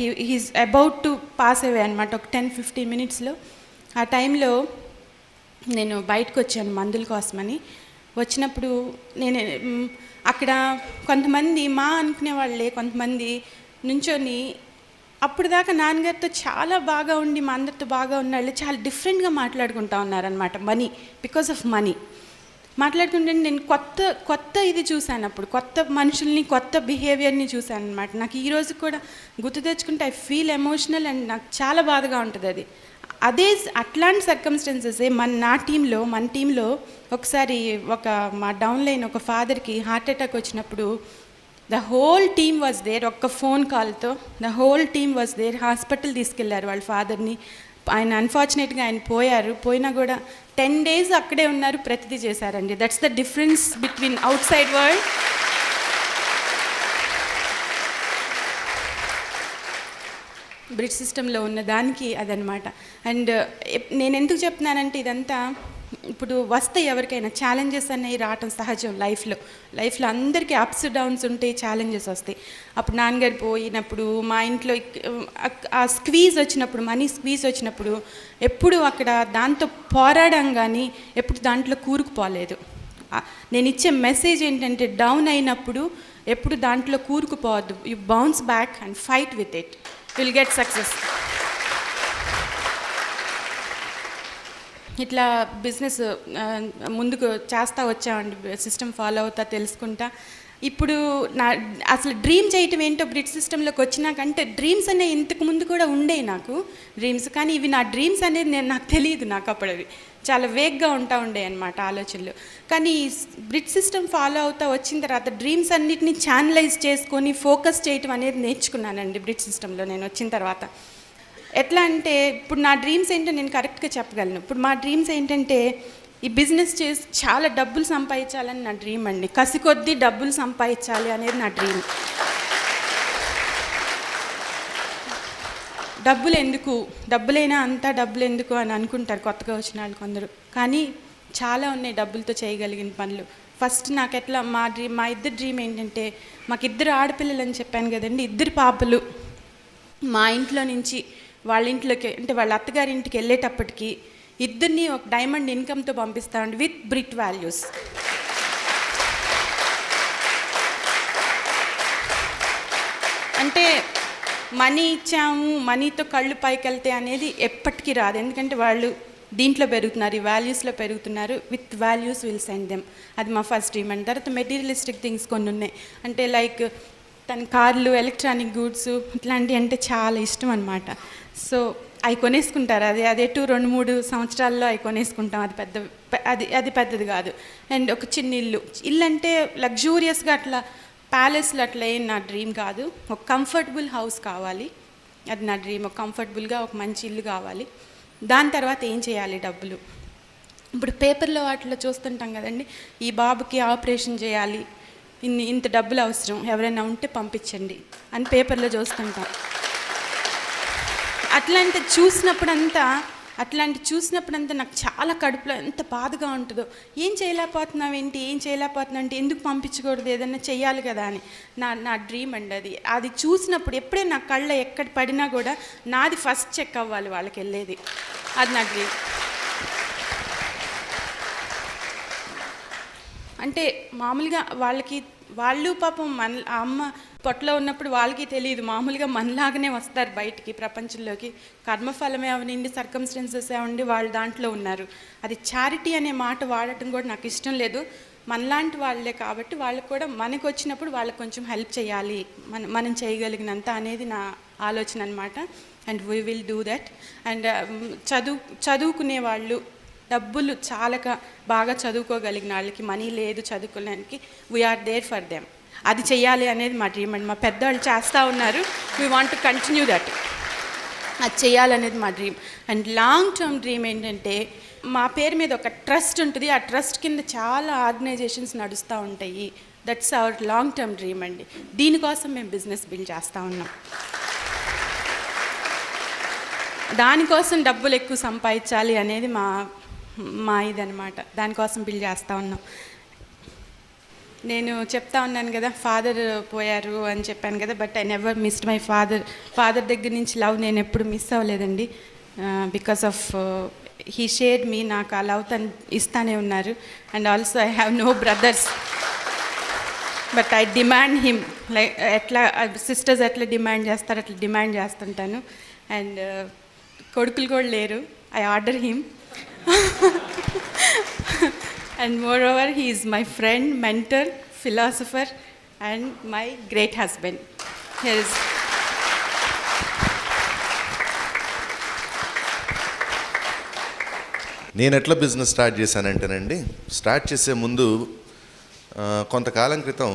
he's about to pass away అనమాట ఒక 10-15 minutesలో. ఆ టైంలో నేను బయటకు వచ్చాను మందుల కోసమని. వచ్చినప్పుడు నేను అక్కడ కొంతమంది మా అనుకునే వాళ్ళే కొంతమంది నుంచొని అప్పుడు దాకా నాన్నగారితో చాలా బాగా ఉండి మా అందరితో బాగా ఉన్న వాళ్ళు చాలా డిఫరెంట్గా మాట్లాడుకుంటా ఉన్నారనమాట. మనీ, బికాస్ ఆఫ్ మనీ మాట్లాడుకుంటే నేను కొత్త ఇది చూశాను. అప్పుడు కొత్త మనుషుల్ని, కొత్త బిహేవియర్ని చూశాను అనమాట. నాకు ఈరోజు కూడా గుర్తు తెచ్చుకుంటే ఐ ఫీల్ ఎమోషనల్ అండ్ నాకు చాలా బాధగా ఉంటుంది అది. అట్లాంటి సర్కమ్స్టెన్సెస్ మన టీంలో ఒకసారి మా డౌన్ లైన్ ఒక ఫాదర్కి హార్ట్ అటాక్ వచ్చినప్పుడు the whole team was there. ఒక్క ఫోన్ కాల్తో the whole team was there. Hospital తీసుకెళ్లారు వాళ్ళ ఫాదర్ని. ఆయన అన్ఫార్చునేట్గా ఆయన పోయినా కూడా 10 days అక్కడే ఉన్నారు, ప్రతిదీ చేశారండి. That's the difference between out side world bridge సిస్టంలో ఉన్న దానికి అదనమాట. అండ్ నేను ఎందుకు చెప్తున్నానంటే ఇదంతా ఇప్పుడు వస్తాయి, ఎవరికైనా ఛాలెంజెస్ అనేవి రావటం సహజం. లైఫ్లో అందరికీ అప్స్ డౌన్స్ ఉంటాయి, ఛాలెంజెస్ వస్తాయి. అప్పుడు నాన్నగారు పోయినప్పుడు మా ఇంట్లో ఆ స్క్వీజ్ వచ్చినప్పుడు, మనీ స్క్వీజ్ వచ్చినప్పుడు ఎప్పుడు అక్కడ దాంతో పోరాడం కానీ ఎప్పుడు దాంట్లో కూరుకుపోలేదు. నేను ఇచ్చే మెసేజ్ ఏంటంటే డౌన్ అయినప్పుడు ఎప్పుడు దాంట్లో కూరుకుపోవద్దు. You bounce back and fight with it, will get success. ఇట్లా బిజినెస్ ముందుకు చేస్తూ వచ్చామండి, సిస్టమ్ ఫాలో అవుతా తెలుసుకుంటా. ఇప్పుడు అసలు డ్రీమ్ చేయటం ఏంటో బ్రిడ్జ్ సిస్టంలోకి వచ్చినాకంటే డ్రీమ్స్ అనేవి ఇంతకు ముందు కూడా ఉండేవి నాకు డ్రీమ్స్, కానీ ఇవి నా డ్రీమ్స్ అనేది నాకు తెలియదు. నాకు అప్పుడు అవి చాలా వేగ్గా ఉండే అన్నమాట ఆలోచనలు. కానీ బ్రిడ్జ్ సిస్టమ్ ఫాలో అవుతా వచ్చిన తర్వాత డ్రీమ్స్ అన్నిటిని ఛానలైజ్ చేసుకొని ఫోకస్ చేయటం అనేది నేర్చుకున్నానండి బ్రిడ్జ్ సిస్టంలో నేను వచ్చిన తర్వాత. ఎట్లా అంటే ఇప్పుడు నా డ్రీమ్స్ ఏంటో నేను కరెక్ట్గా చెప్పగలను. ఇప్పుడు మా డ్రీమ్స్ ఏంటంటే ఈ బిజినెస్ చేసి చాలా డబ్బులు సంపాదించాలని నా డ్రీమ్ అండి. కసి కొద్దీ డబ్బులు సంపాదించాలి అనేది నా డ్రీమ్. డబ్బులైనా అంతా డబ్బులు ఎందుకు అని అనుకుంటారు కొత్తగా వచ్చిన వాళ్ళు కొందరు, కానీ చాలా ఉన్నాయి డబ్బులతో చేయగలిగిన పనులు. ఫస్ట్ నాకు ఎట్లా మా ఇద్దరు డ్రీమ్ ఏంటంటే, మాకు 2 ఆడపిల్లలు అని చెప్పాను కదండి, 2 పాపలు మా ఇంట్లో నుంచి వాళ్ళ ఇంట్లోకి అంటే వాళ్ళ అత్తగారి ఇంటికి వెళ్ళేటప్పటికి 2 ఒక డైమండ్ ఇన్కమ్తో పంపిస్తామండి విత్ బ్రిట్ వాల్యూస్. అంటే మనీ ఇచ్చాము, మనీతో కళ్ళు పైకి వెళ్తే అనేది ఎప్పటికీ రాదు. ఎందుకంటే వాళ్ళు దీంట్లో పెరుగుతున్నారు, ఈ వాల్యూస్లో పెరుగుతున్నారు. With values will send them. అది మా ఫస్ట్ డ్రీమ్. అండ్ తర్వాత మెటీరియలిస్టిక్ థింగ్స్ కొన్ని ఉన్నాయి. అంటే లైక్ తన కార్లు, ఎలక్ట్రానిక్ గూడ్స్ ఇట్లాంటివి అంటే చాలా ఇష్టం అనమాట. సో అవి కొనేసుకుంటారు. అదే 2-3 సంవత్సరాల్లో అవి కొనేసుకుంటాం. అది పెద్దది కాదు. అండ్ ఒక చిన్న ఇల్లు అంటే లగ్జూరియస్గా అట్లా ప్యాలెస్లో అట్లా ఏం నా డ్రీమ్ కాదు. ఒక కంఫర్టబుల్ హౌస్ కావాలి, అది నా డ్రీమ్. ఒక కంఫర్టబుల్గా ఒక మంచి ఇల్లు కావాలి. దాని తర్వాత ఏం చేయాలి, డబ్బులు. ఇప్పుడు పేపర్లో వాటిలో చూస్తుంటాం కదండి, ఈ బాబుకి ఆపరేషన్ చేయాలి, ఇంత డబ్బులు అవసరం, ఎవరైనా ఉంటే పంపించండి అని పేపర్లో చూస్తుంటాం. అట్లాంటి చూసినప్పుడంతా నాకు చాలా కడుపులో ఎంత బాధగా ఉంటుందో. ఏం చేయలేకపోతున్నావు అంటే ఎందుకు పంపించకూడదు, ఏదన్నా చెయ్యాలి కదా అని నా డ్రీమ్ అండి. అది చూసినప్పుడు ఎప్పుడే నా కళ్ళ ఎక్కడ పడినా కూడా నాది ఫస్ట్ చెక్ అవ్వాలి వాళ్ళకి వెళ్ళేది. అది నా డ్రీమ్. అంటే మామూలుగా వాళ్ళు పాపం అమ్మ పొట్టలో ఉన్నప్పుడు వాళ్ళకి తెలియదు, మామూలుగా మనలాగానే వస్తారు బయటికి ప్రపంచంలోకి. కర్మఫలమే అవనిండి, సర్కమ్స్టెన్సెస్ అవండి, వాళ్ళు దాంట్లో ఉన్నారు. అది చారిటీ అనే మాట వాడటం కూడా నాకు ఇష్టం లేదు. మనలాంటి వాళ్ళే కాబట్టి వాళ్ళకి కూడా మనకు వచ్చినప్పుడు వాళ్ళకి కొంచెం హెల్ప్ చేయాలి, మనం చేయగలిగినంత అనేది నా ఆలోచన అనమాట. And we will do that. And చదువుకునే వాళ్ళు, డబ్బులు చాలక బాగా చదువుకోగలిగిన వాళ్ళకి, మనీ లేదు చదువుకోవడానికి, వీఆర్ దేర్ ఫర్ దెమ్. అది చెయ్యాలి అనేది మా డ్రీమ్ అండి. మా పెద్దవాళ్ళు చేస్తూ ఉన్నారు, we want to continue that. అది చెయ్యాలనేది మా dream. And long term dream ఏంటంటే, మా పేరు మీద ఒక ట్రస్ట్ ఉంటుంది, ఆ ట్రస్ట్ కింద చాలా ఆర్గనైజేషన్స్ నడుస్తూ ఉంటాయి. That's our long term dream అండి. దీనికోసం మేము బిజినెస్ బిల్డ్ చేస్తూ ఉన్నాం. దానికోసం డబ్బులు ఎక్కువ సంపాదించాలి అనేది మా ఇదనమాట. దానికోసం బిల్డ్ చేస్తూ ఉన్నాం. నేను చెప్తా ఉన్నాను కదా, ఫాదర్ పోయారు అని చెప్పాను కదా, but I never missed my father దగ్గర నుంచి లవ్ నేను ఎప్పుడు మిస్ అవ్వలేదండి. Because of he shared me, నాకు ఆ లవ్ తను ఇస్తానే ఉన్నారు. And also I have no brothers, but I demand him, like ఎట్లా సిస్టర్స్ ఎట్లా డిమాండ్ చేస్తారు అట్లా డిమాండ్ చేస్తుంటాను. అండ్ కొడుకులు కూడా లేరు, I order him. And moreover he is my friend, mentor, philosopher and my great husband. His నేను ఎట్లా బిజినెస్ స్టార్ట్ చేశానంటేనండి, స్టార్ట్ చేసే ముందు కొంతకాలం క్రితం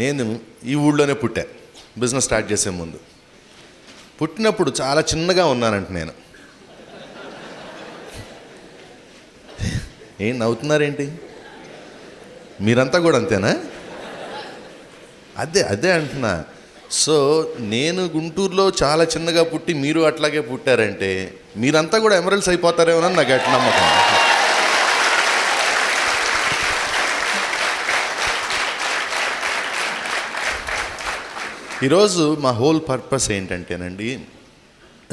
నేను ఈ ఊళ్ళోనే పుట్టా. బిజినెస్ స్టార్ట్ చేసే ముందు పుట్టినప్పుడు చాలా చిన్నగా ఉన్నానంట నేను. ఏం నవ్వుతున్నారేంటి? మీరంతా కూడా అంతేనా? అదే అంటున్నా. సో నేను గుంటూరులో చాలా చిన్నగా పుట్టి మీరు అట్లాగే పుట్టారంటే మీరంతా కూడా ఎమరల్స్ అయిపోతారేమో నాకు అట్లా నమ్మకం. ఈరోజు మా హోల్ పర్పస్ ఏంటంటేనండి,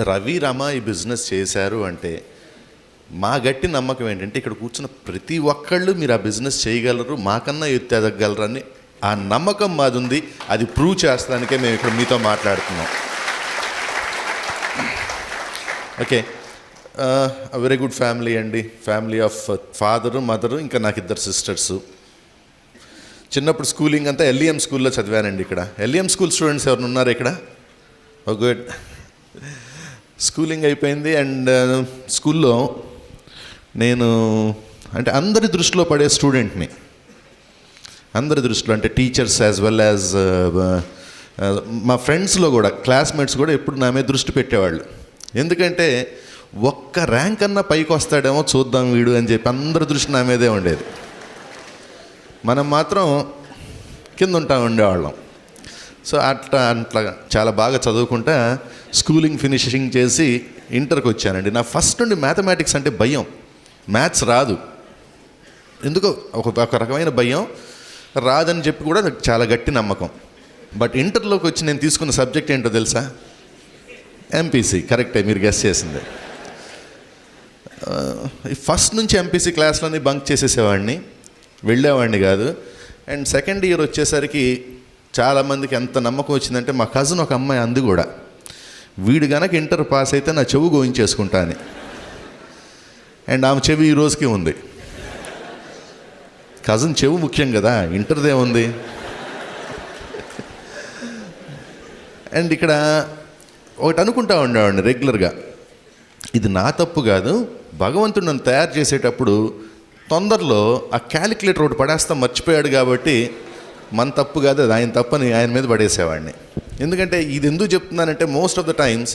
రవి రమ ఈ బిజినెస్ చేశారు అంటే మా గట్టి నమ్మకం ఏంటంటే ఇక్కడ కూర్చున్న ప్రతి ఒక్కళ్ళు మీరు ఆ బిజినెస్ చేయగలరు, మాకన్నా ఎత్తగలరని ఆ నమ్మకం మాది ఉంది. అది ప్రూవ్ చేస్తానికే మేము ఇక్కడ మీతో మాట్లాడుతున్నాం. ఓకే, వెరీ గుడ్ ఫ్యామిలీ అండి. ఫ్యామిలీ ఆఫ్ ఫాదరు, మదరు, ఇంకా నాకు 2 సిస్టర్సు. చిన్నప్పుడు స్కూలింగ్ అంతా ఎల్ఈఎం స్కూల్లో చదివానండి. ఇక్కడ ఎల్ఈఎం స్కూల్ స్టూడెంట్స్ ఎవరు ఉన్నారు ఇక్కడ? ఓ గుడ్. స్కూలింగ్ అయిపోయింది. అండ్ స్కూల్లో నేను అంటే అందరి దృష్టిలో పడే స్టూడెంట్ని, అందరి దృష్టిలో అంటే టీచర్స్ యాజ్ వెల్ యాజ్ మా ఫ్రెండ్స్లో కూడా, క్లాస్మేట్స్ కూడా ఎప్పుడు నా మీద దృష్టి పెట్టేవాళ్ళు. ఎందుకంటే ఒక్క ర్యాంక్ అన్నా పైకి వస్తాడేమో చూద్దాం వీడు అని చెప్పి అందరి దృష్టి నా మీదే ఉండేది. మనం మాత్రం కింద ఉండేవాళ్ళం. సో అట్లా చాలా బాగా చదువుకుంటా స్కూలింగ్ ఫినిషింగ్ చేసి ఇంటర్కి వచ్చానండి. నా ఫస్ట్ నుండి మ్యాథమెటిక్స్ అంటే భయం, మ్యాథ్స్ రాదు ఎందుకో, ఒక రకమైన భయం. రాదని చెప్పి కూడా నాకు చాలా గట్టి నమ్మకం. బట్ ఇంటర్లోకి వచ్చి నేను తీసుకున్న సబ్జెక్ట్ ఏంటో తెలుసా? ఎంపీసీ. కరెక్టే, మీరు గెస్ చేసింది. ఫస్ట్ నుంచి ఎంపీసీ క్లాస్లోని బంక్ చేసేసేవాడిని, వెళ్ళేవాడిని కాదు. అండ్ సెకండ్ ఇయర్ వచ్చేసరికి చాలామందికి ఎంత నమ్మకం వచ్చిందంటే, మా కజిన్ ఒక అమ్మాయి అంది కూడా, వీడు గనక ఇంటర్ పాస్ అయితే నా చెవు గోయించేసుకుంటా అని. అండ్ ఆమె చెవి ఈ రోజుకి ఉంది. కజిన్ చెవు ముఖ్యం కదా, ఇంటర్దే ఉంది. అండ్ ఇక్కడ ఒకటి అనుకుంటా ఉండేవాడిని రెగ్యులర్గా, ఇది నా తప్పు కాదు, భగవంతుడు నన్ను తయారు చేసేటప్పుడు తొందరలో ఆ క్యాలిక్యులేటర్ ఒకటి పడేస్తాం మర్చిపోయాడు కాబట్టి మన తప్పు కాదు, అది ఆయన తప్పని ఆయన మీద పడేసేవాడిని. ఎందుకంటే ఇది ఎందుకు చెప్తున్నానంటే, మోస్ట్ ఆఫ్ ద టైమ్స్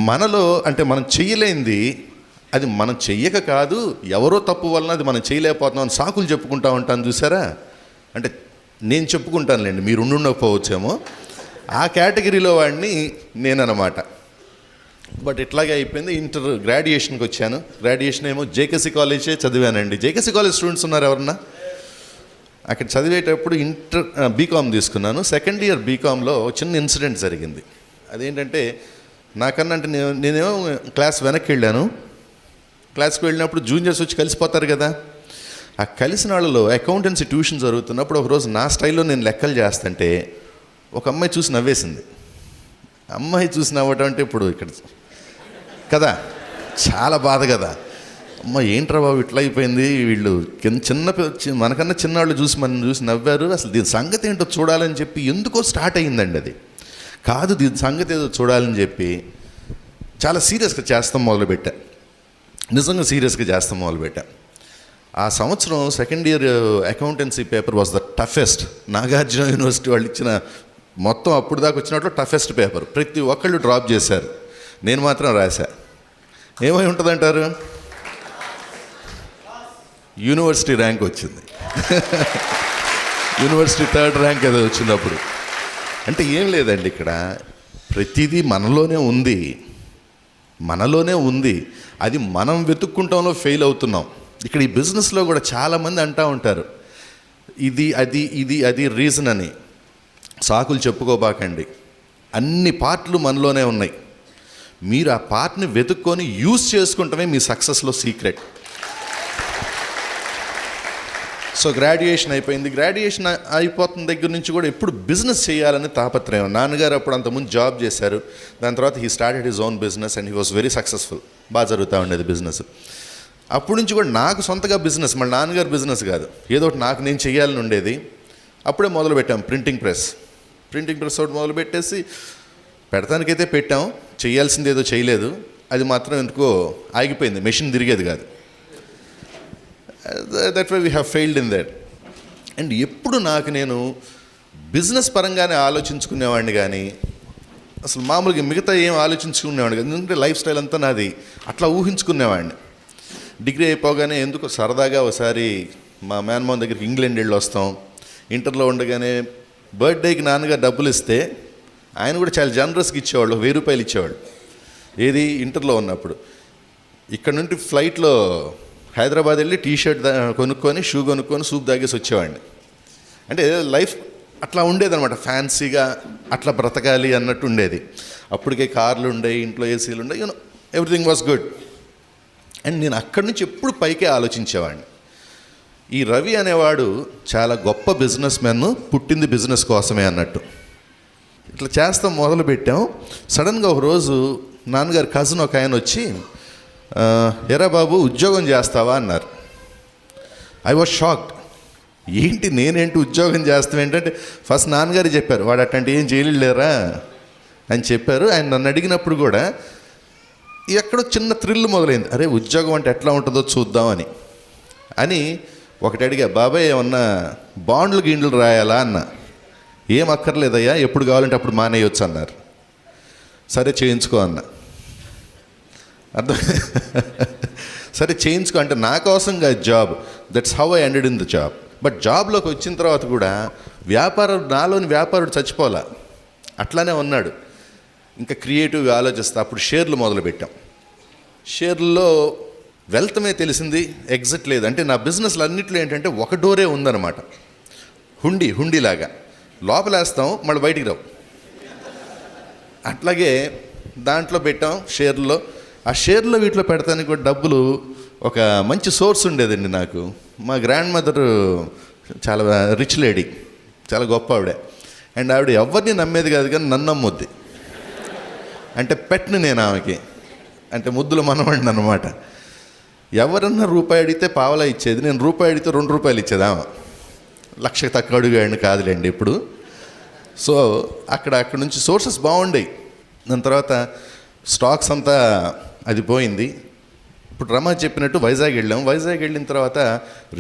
మనలో అంటే మనం చెయ్యలేంది అది మనం చెయ్యక కాదు, ఎవరో తప్పు వలన అది మనం చేయలేకపోతున్నాం అని సాకులు చెప్పుకుంటా ఉంటాను చూసారా. అంటే నేను చెప్పుకుంటానులేండి, మీరు ఉండకపోవచ్చేమో. ఆ కేటగిరీలో వాడిని నేనన్నమాట. బట్ ఇట్లాగే అయిపోయింది. ఇంటర్ గ్రాడ్యుయేషన్కి వచ్చాను. గ్రాడ్యుయేషన్ ఏమో జేకేసీ కాలేజే చదివానండి. జేకేసీ కాలేజ్ స్టూడెంట్స్ ఉన్నారు ఎవరన్నా? అక్కడ చదివేటప్పుడు బీకామ్ తీసుకున్నాను. సెకండ్ ఇయర్ బీకామ్లో చిన్న ఇన్సిడెంట్ జరిగింది. అదేంటంటే, నాకన్నా అంటే నేనేమో క్లాస్ వెనక్కి వెళ్ళాను. క్లాస్కి వెళ్ళినప్పుడు జూనియర్స్ వచ్చి కలిసిపోతారు కదా, ఆ కలిసిన వాళ్ళలో అకౌంటెన్సీ ట్యూషన్ జరుగుతున్నప్పుడు ఒకరోజు నా స్టైల్లో నేను లెక్కలు చేస్తుంటే ఒక అమ్మాయి చూసి నవ్వేసింది. అమ్మాయి చూసి నవ్వటం అంటే ఇప్పుడు ఇక్కడ కదా చాలా బాధ కదా. అమ్మ ఏంట్రా బాబు ఇట్లా అయిపోయింది, వీళ్ళు మనకన్నా చిన్నవాళ్ళు చూసి మనం చూసి నవ్వారు, అసలు దీని సంగతి ఏంటో చూడాలని చెప్పి ఎందుకో స్టార్ట్ అయ్యిందండి. అది కాదు, దీని సంగతి ఏదో చూడాలని చెప్పి చాలా సీరియస్గా చేస్తాం మొదలుపెట్టా. నిజంగా సీరియస్గా చేస్తాం మొదలుపెట్టా. ఆ సంవత్సరం second year accountancy paper was the toughest. Nagarjuna university వాళ్ళు ఇచ్చిన మొత్తం అప్పుడు దాకా వచ్చినట్లు టఫెస్ట్ పేపర్. ప్రతి ఒక్కళ్ళు డ్రాప్ చేశారు, నేను మాత్రం రాశా. ఏమై ఉంటుందంటారు? యూనివర్సిటీ ర్యాంక్ వచ్చింది. యూనివర్సిటీ 3rd ర్యాంక్ ఏదో వచ్చినప్పుడు. అంటే ఏం లేదండి, ఇక్కడ ప్రతిదీ మనలోనే ఉంది. అది మనం వెతుక్కుంటాంలో ఫెయిల్ అవుతున్నాం. ఇక్కడ ఈ బిజినెస్లో కూడా చాలామంది అంటూ ఉంటారు, ఇది రీజన్ అని. సాకులు చెప్పుకోబాకండి, అన్ని పార్ట్లు మనలోనే ఉన్నాయి. మీరు ఆ పార్ట్ని వెతుక్కొని యూజ్ చేసుకుంటమే మీ సక్సెస్లో సీక్రెట్. సో గ్రాడ్యుయేషన్ అయిపోయింది. గ్రాడ్యుయేషన్ అయిపోతున్న దగ్గర నుంచి కూడా ఎప్పుడు బిజినెస్ చేయాలని తాపత్రయం. నాన్నగారు అప్పుడు అంతకుముందు జాబ్ చేశారు. దాని తర్వాత he started his own business and he was very successful. బాగా జరుగుతూ ఉండేది బిజినెస్. అప్పటి నుంచి కూడా నాకు సొంతగా బిజినెస్, మళ్ళీ నాన్నగారు బిజినెస్ కాదు, ఏదో ఒకటి నాకు నేను చేయాలని ఉండేది. అప్పుడే మొదలుపెట్టాం ప్రింటింగ్ ప్రెస్ ఒకటి మొదలుపెట్టేసి పెడతానికైతే పెట్టాం, చేయాల్సింది ఏదో చేయలేదు. అది మాత్రం ఎందుకో ఆగిపోయింది, మెషిన్ తిరిగేది కాదు. That why we have failed in that. And ఎప్పుడు నాకు నేను బిజినెస్ పరంగానే ఆలోచించుకునేవాడిని కానీ అసలు మామూలుగా మిగతా ఏం ఆలోచించుకునేవాడిని కాదు. ఎందుకంటే లైఫ్ స్టైల్ అంతా నాది అట్లా ఊహించుకునేవాడిని. డిగ్రీ అయిపోగానే ఎందుకు సరదాగా ఒకసారి మా మేనమామ దగ్గరికి ఇంగ్లాండ్ వెళ్ళి వస్తాం. ఇంటర్లో ఉండగానే బర్త్డేకి నాన్నగారు డబ్బులు ఇస్తే ఆయన కూడా చాలా జనరస్గా ఇచ్చేవాళ్ళు, 1000 రూపాయలు ఇచ్చేవాళ్ళు. ఏది ఇంటర్లో ఉన్నప్పుడు. ఇక్కడ నుండి ఫ్లైట్లో హైదరాబాద్ వెళ్ళి టీషర్ట్ కొనుక్కొని, షూ కొనుక్కొని, సూప్ తాగేసి వచ్చేవాడిని. అంటే లైఫ్ అట్లా ఉండేదన్నమాట, ఫ్యాన్సీగా అట్లా బ్రతకాలి అన్నట్టు ఉండేది. అప్పటికే కార్లు ఉండే, ఇంట్లో ఏసీలు ఉండే, ఎవ్రీథింగ్ వాస్ గుడ్. అండ్ నేను అక్కడి నుంచి ఎప్పుడు పైకే ఆలోచించేవాడిని. ఈ రవి అనేవాడు చాలా గొప్ప బిజినెస్ మ్యాన్, పుట్టింది బిజినెస్ కోసమే అన్నట్టు. ఇట్లా చేస్తాం మొదలుపెట్టాం. సడన్గా ఒకరోజు నాన్నగారి కజిన్ ఒక ఆయన వచ్చి, ఎరా బాబు ఉద్యోగం చేస్తావా అన్నారు. I was shocked. ఏంటి నేనేంటి ఉద్యోగం చేస్తాం ఏంటంటే, ఫస్ట్ నాన్నగారు చెప్పారు వాడు అట్లాంటి ఏం చేయలేరా అని చెప్పారు. ఆయన నన్ను అడిగినప్పుడు కూడా ఎక్కడో చిన్న థ్రిల్ మొదలైంది. అరే ఉద్యోగం అంటే ఎట్లా ఉంటుందో చూద్దామని ఒకటి అడిగా, బాబాయ్ ఏమన్నా బాండ్లు గిండ్లు రాయాలా అన్న. ఏం అక్కర్లేదయ్యా, ఎప్పుడు కావాలంటే అప్పుడు మానేయొచ్చు అన్నారు. సరే చేయించుకో అన్న. అర్థం సరే చేయించుకో అంటే నా కోసం కాదు job, that's how I ended in the job. But జాబ్లోకి వచ్చిన తర్వాత కూడా నాలోని వ్యాపారుడు చచ్చిపోలా, అట్లానే ఉన్నాడు. ఇంకా క్రియేటివ్గా ఆలోచిస్తా. అప్పుడు షేర్లు మొదలుపెట్టాం. షేర్లలో వెళ్తమే తెలిసింది, ఎగ్జిట్ లేదు. అంటే నా బిజినెస్లు అన్నింటిలో ఏంటంటే ఒక డోరే ఉందన్నమాట, హుండీలాగా. లోపలేస్తాం, మళ్ళీ బయటికి రావు. అట్లాగే దాంట్లో పెట్టాం షేర్లో. ఆ షేర్లో వీటిలో పెడతానికి కూడా డబ్బులు ఒక మంచి సోర్స్ ఉండేదండి నాకు. మా గ్రాండ్ మదర్ చాలా రిచ్ లేడీ, చాలా గొప్ప ఆవిడ. అండ్ ఆవిడ ఎవరిని నమ్మేది కాదు కానీ నన్ను నమ్మొద్ది. అంటే పెట్టను నేను ఆమెకి, అంటే ముద్దులు మనవాడిని అనమాట. ఎవరన్నా రూపాయి అడిగితే పావలా ఇచ్చేది, నేను రూపాయి అడిగితే 2 రూపాయలు ఇచ్చేది ఆమె. 1,00,000 తక్కువ అడిగాడిని కాదులేండి ఇప్పుడు. సో అక్కడ నుంచి సోర్సెస్ బాగుండేవి. దాని తర్వాత స్టాక్స్ అంతా అది పోయింది. ఇప్పుడు రమా చెప్పినట్టు వైజాగ్ వెళ్ళాం. వైజాగ్ వెళ్ళిన తర్వాత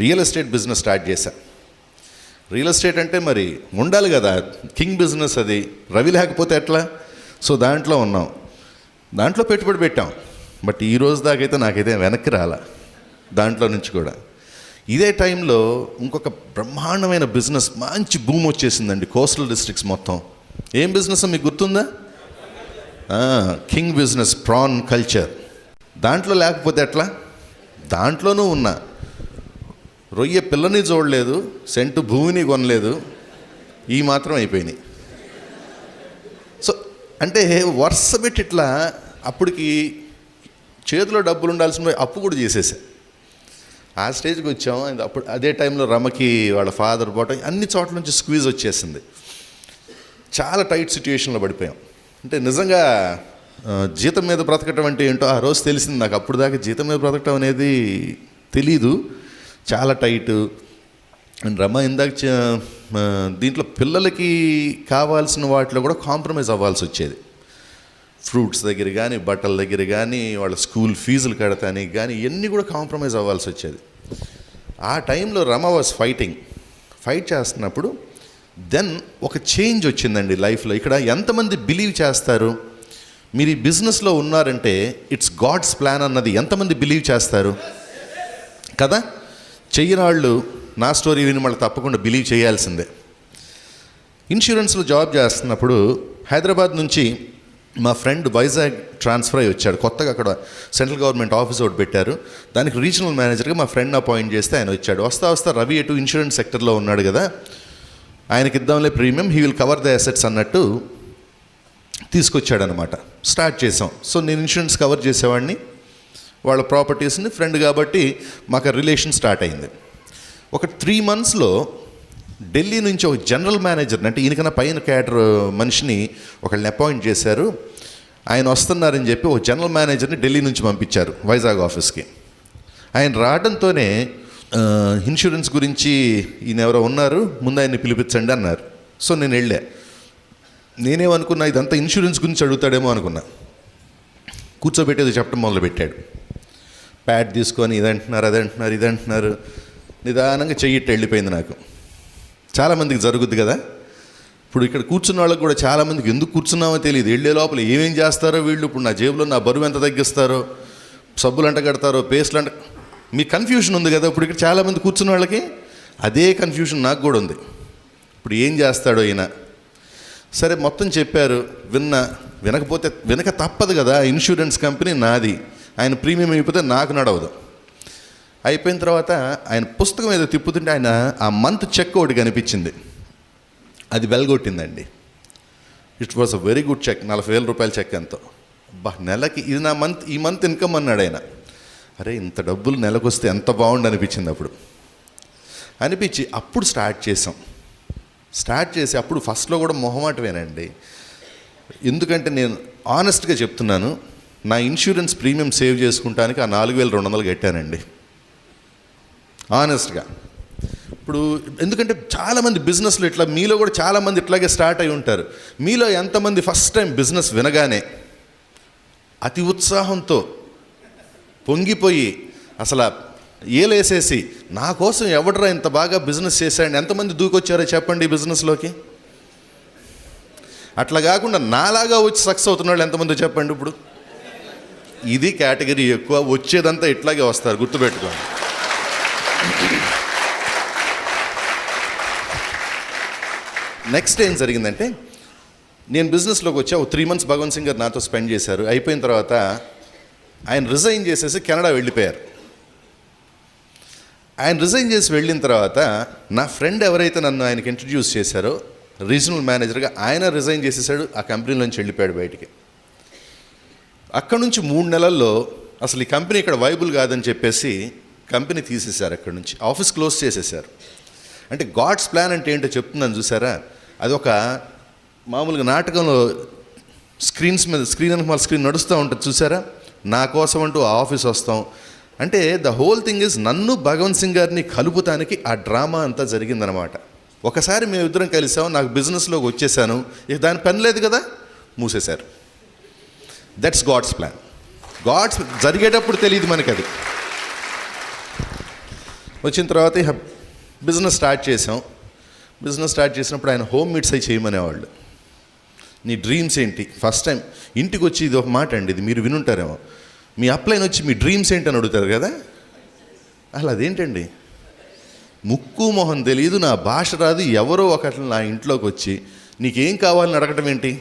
రియల్ ఎస్టేట్ బిజినెస్ స్టార్ట్ చేశా. రియల్ ఎస్టేట్ అంటే మరి ఉండాలి కదా, కింగ్ బిజినెస్ అది. రవి లేకపోతే ఎట్లా? సో దాంట్లో ఉన్నాం, దాంట్లో పెట్టుబడి పెట్టాం. బట్ ఈ రోజు దాకైతే నాకైతే వెనక్కి రాలా దాంట్లో నుంచి కూడా. ఇదే టైంలో ఇంకొక బ్రహ్మాండమైన బిజినెస్ మంచి భూమి వచ్చేసిందండి కోస్టల్ డిస్ట్రిక్ట్స్ మొత్తం. ఏం బిజినెస్ మీకు గుర్తుందా? King business, prawn culture. దాంట్లో లేకపోతే ఎట్లా? దాంట్లోనూ ఉన్నా. రొయ్య పిల్లని చూడలేదు, సెంటు భూమిని కొనలేదు, ఈ మాత్రం అయిపోయినాయి. సో అంటే వరుస పెట్టి ఇట్లా అప్పటికి చేతిలో డబ్బులు ఉండాల్సిన అప్పు కూడా చేసేసా. ఆ స్టేజ్కి వచ్చాం. అప్పుడు అదే టైంలో రమకి వాళ్ళ ఫాదర్ పోవటం, అన్ని చోట్ల నుంచి స్క్వీజ్ వచ్చేసింది. చాలా టైట్ సిచ్యుయేషన్లో పడిపోయాం. అంటే నిజంగా జీతం మీద బ్రతకటం అంటే ఏంటో ఆ రోజు తెలిసింది నాకు. అప్పుడు దాకా జీతం మీద బ్రతకటం అనేది తెలీదు. చాలా టైట్. అండ్ రమ ఇందాక దీంట్లో పిల్లలకి కావాల్సిన వాటిలో కూడా కాంప్రమైజ్ అవ్వాల్సి వచ్చేది. ఫ్రూట్స్ దగ్గర కానీ, బట్టల దగ్గర కానీ, వాళ్ళ స్కూల్ ఫీజులు కడతానికి కానీ ఇవన్నీ కూడా కాంప్రమైజ్ అవ్వాల్సి వచ్చేది. ఆ టైంలో రమ వాజ్ ఫైట్ చేస్తున్నప్పుడు దెన్ ఒక చేంజ్ వచ్చిందండి లైఫ్లో. ఇక్కడ ఎంతమంది బిలీవ్ చేస్తారు మీరు ఈ బిజినెస్లో ఉన్నారంటే ఇట్స్ గాడ్స్ ప్లాన్ అన్నది ఎంతమంది బిలీవ్ చేస్తారు కదా? చెయ్యని వాళ్ళు నా స్టోరీ విని మళ్ళీ తప్పకుండా బిలీవ్ చేయాల్సిందే. ఇన్సూరెన్స్లో జాబ్ చేస్తున్నప్పుడు హైదరాబాద్ నుంచి మా ఫ్రెండ్ వైజాగ్ ట్రాన్స్ఫర్ అయ్యి వచ్చాడు. కొత్తగా అక్కడ సెంట్రల్ గవర్నమెంట్ ఆఫీస్ ఒకటి పెట్టారు. దానికి రీజనల్ మేనేజర్గా మా ఫ్రెండ్ అపాయింట్ చేస్తే ఆయన వచ్చాడు. వస్తా రవి ఎటు ఇన్సూరెన్స్ సెక్టర్లో ఉన్నాడు కదా, ఆయనకి ఇద్దాంలే premium, he will cover the assets అన్నట్టు తీసుకొచ్చాడనమాట. స్టార్ట్ చేసాం. సో నేను ఇన్సూరెన్స్ కవర్ చేసేవాడిని, వాళ్ళ ప్రాపర్టీస్ని, ఫ్రెండ్ కాబట్టి మాకు రిలేషన్ స్టార్ట్ అయింది. ఒక 3 monthsలో ఢిల్లీ నుంచి ఒక జనరల్ మేనేజర్ని, అంటే ఈయనకన్నా పైన క్యాడర్ మనిషిని ఒకళ్ళని అపాయింట్ చేశారు. ఆయన వస్తున్నారని చెప్పి ఒక జనరల్ మేనేజర్ని ఢిల్లీ నుంచి పంపించారు వైజాగ్ ఆఫీస్కి. ఆయన రావడంతోనే ఇన్సూరెన్స్ గురించి ఈయన ఎవరో ఉన్నారు, ముందు ఆయన్ని పిలిపించండి అన్నారు. సో నేను వెళ్ళా. నేనేమనుకున్నా, ఇదంతా ఇన్సూరెన్స్ గురించి అడుగుతాడేమో అనుకున్నా. కూర్చోబెట్టేది చెప్పడం మొదలుపెట్టాడు. ప్యాడ్ తీసుకొని ఇదంటున్నారు, అదంటున్నారు, ఇదంటున్నారు. నిదానంగా చెయ్యిట్టు వెళ్ళిపోయింది. నాకు చాలామందికి జరుగుద్ది కదా. ఇప్పుడు ఇక్కడ కూర్చున్న వాళ్ళకి కూడా చాలామందికి ఎందుకు కూర్చున్నామో తెలియదు. వెళ్ళే లోపల ఏమేం చేస్తారో వీళ్ళు, ఇప్పుడు నా జేబులో నా బరువు ఎంత తగ్గిస్తారో, సబ్బులు అంట కడతారో, పేస్ట్లు అంట, మీ కన్ఫ్యూషన్ ఉంది కదా. ఇప్పుడు ఇక్కడ చాలామంది కూర్చున్న వాళ్ళకి అదే కన్ఫ్యూషన్ నాకు కూడా ఉంది. ఇప్పుడు ఏం చేస్తాడో ఈయన. సరే మొత్తం చెప్పారు, వినకపోతే వినక తప్పదు కదా. ఇన్సూరెన్స్ కంపెనీ నాది, ఆయన ప్రీమియం అయిపోతే నాకు నడవదు. అయిపోయిన తర్వాత ఆయన పుస్తకం ఏదో తిప్పుతుంటే ఆయన ఆ మంత్ చెక్ ఒకటి కనిపించింది. అది వెల్గొట్టిందండి. It was a very good cheque, 40,000 రూపాయల చెక్ ఎంతో. నెలకి ఇది నా ఈ మంత్ ఇన్కమ్ అన్నాడు ఆయన. అరే ఇంత డబ్బులు నెలకు వస్తే ఎంత బాగుండు అనిపించింది. అనిపించి అప్పుడు స్టార్ట్ చేసి అప్పుడు ఫస్ట్లో కూడా మొహమాటమేనండి. ఎందుకంటే నేను ఆనెస్ట్గా చెప్తున్నాను, నా ఇన్సూరెన్స్ ప్రీమియం సేవ్ చేసుకుంటానికి ఆ 4,200 కట్టానండి ఆనెస్ట్గా. ఇప్పుడు ఎందుకంటే చాలామంది బిజినెస్లో ఇట్లా, మీలో కూడా చాలామంది ఇట్లాగే స్టార్ట్ అయి ఉంటారు. మీలో ఎంతమంది ఫస్ట్ టైం బిజినెస్ వినగానే అతి ఉత్సాహంతో పొంగిపోయి అసలు ఏలేసేసి నా కోసం ఎవడరా ఇంత బాగా బిజినెస్ చేశాడని ఎంతమంది దూకొచ్చారో చెప్పండి ఈ బిజినెస్లోకి? అట్లా కాకుండా నాలాగా వచ్చి సక్సెస్ అవుతున్న వాళ్ళు ఎంతమంది చెప్పండి. ఇప్పుడు ఇది కేటగిరీ ఎక్కువ, వచ్చేదంతా ఇట్లాగే వస్తారు, గుర్తుపెట్టుకోండి. నెక్స్ట్ ఏం జరిగిందంటే, నేను బిజినెస్లోకి వచ్చా. 3 months భగవంత్ సింగ్ గారు నాతో స్పెండ్ చేశారు. అయిపోయిన తర్వాత ఆయన రిజైన్ చేసేసి కెనడా వెళ్ళిపోయారు. ఆయన రిజైన్ చేసి వెళ్ళిన తర్వాత నా ఫ్రెండ్ ఎవరైతే నన్ను ఆయనకి ఇంట్రడ్యూస్ చేశారో రీజనల్ మేనేజర్గా, ఆయన రిజైన్ చేసేసాడు, ఆ కంపెనీలోంచి వెళ్ళిపోయాడు బయటికి. అక్కడ నుంచి 3 నెలల్లో అసలు ఈ కంపెనీ ఇక్కడ వైబుల్ కాదని చెప్పేసి కంపెనీ తీసేశారు. అక్కడ నుంచి ఆఫీస్ క్లోజ్ చేసేసారు. అంటే గాడ్స్ ప్లాన్ అంటే ఏంటో చెప్తున్నాను చూసారా. అది ఒక మామూలుగా నాటకంలో స్క్రీన్ నడుస్తూ ఉంటుంది చూసారా. నా కోసం అంటూ ఆ ఆఫీస్ వస్తాం అంటే ద హోల్ థింగ్ ఇస్ నన్ను భగవంత్ సింగ్ గారిని కలుపుతానికి ఆ డ్రామా అంతా జరిగిందనమాట. ఒకసారి మేము ఇద్దరం కలిసాం, నాకు బిజినెస్లోకి వచ్చేసాను, ఇక దాని పని లేదు కదా, మూసేశారు. That's God's plan. గాడ్స్ జరిగేటప్పుడు తెలియదు మనకి. అది వచ్చిన తర్వాత ఇక బిజినెస్ స్టార్ట్ చేసాం. బిజినెస్ స్టార్ట్ చేసినప్పుడు ఆయన హోమ్ మీట్స్ అవి చేయమనేవాళ్ళు. నీ డ్రీమ్స్ ఏంటి? ఫస్ట్ టైం ఇంటికి వచ్చి ఇది ఒక మాట అండి, ఇది మీరు వినుంటారేమో, మీ అప్లైన్ వచ్చి మీ డ్రీమ్స్ ఏంటి అని అడుగుతారు కదా. అసలు అదేంటండి, ముక్కు మొహం తెలియదు, నా భాష రాదు, ఎవరో ఒకటి నా ఇంట్లోకి వచ్చి నీకేం కావాలని అడగటం ఏంటి?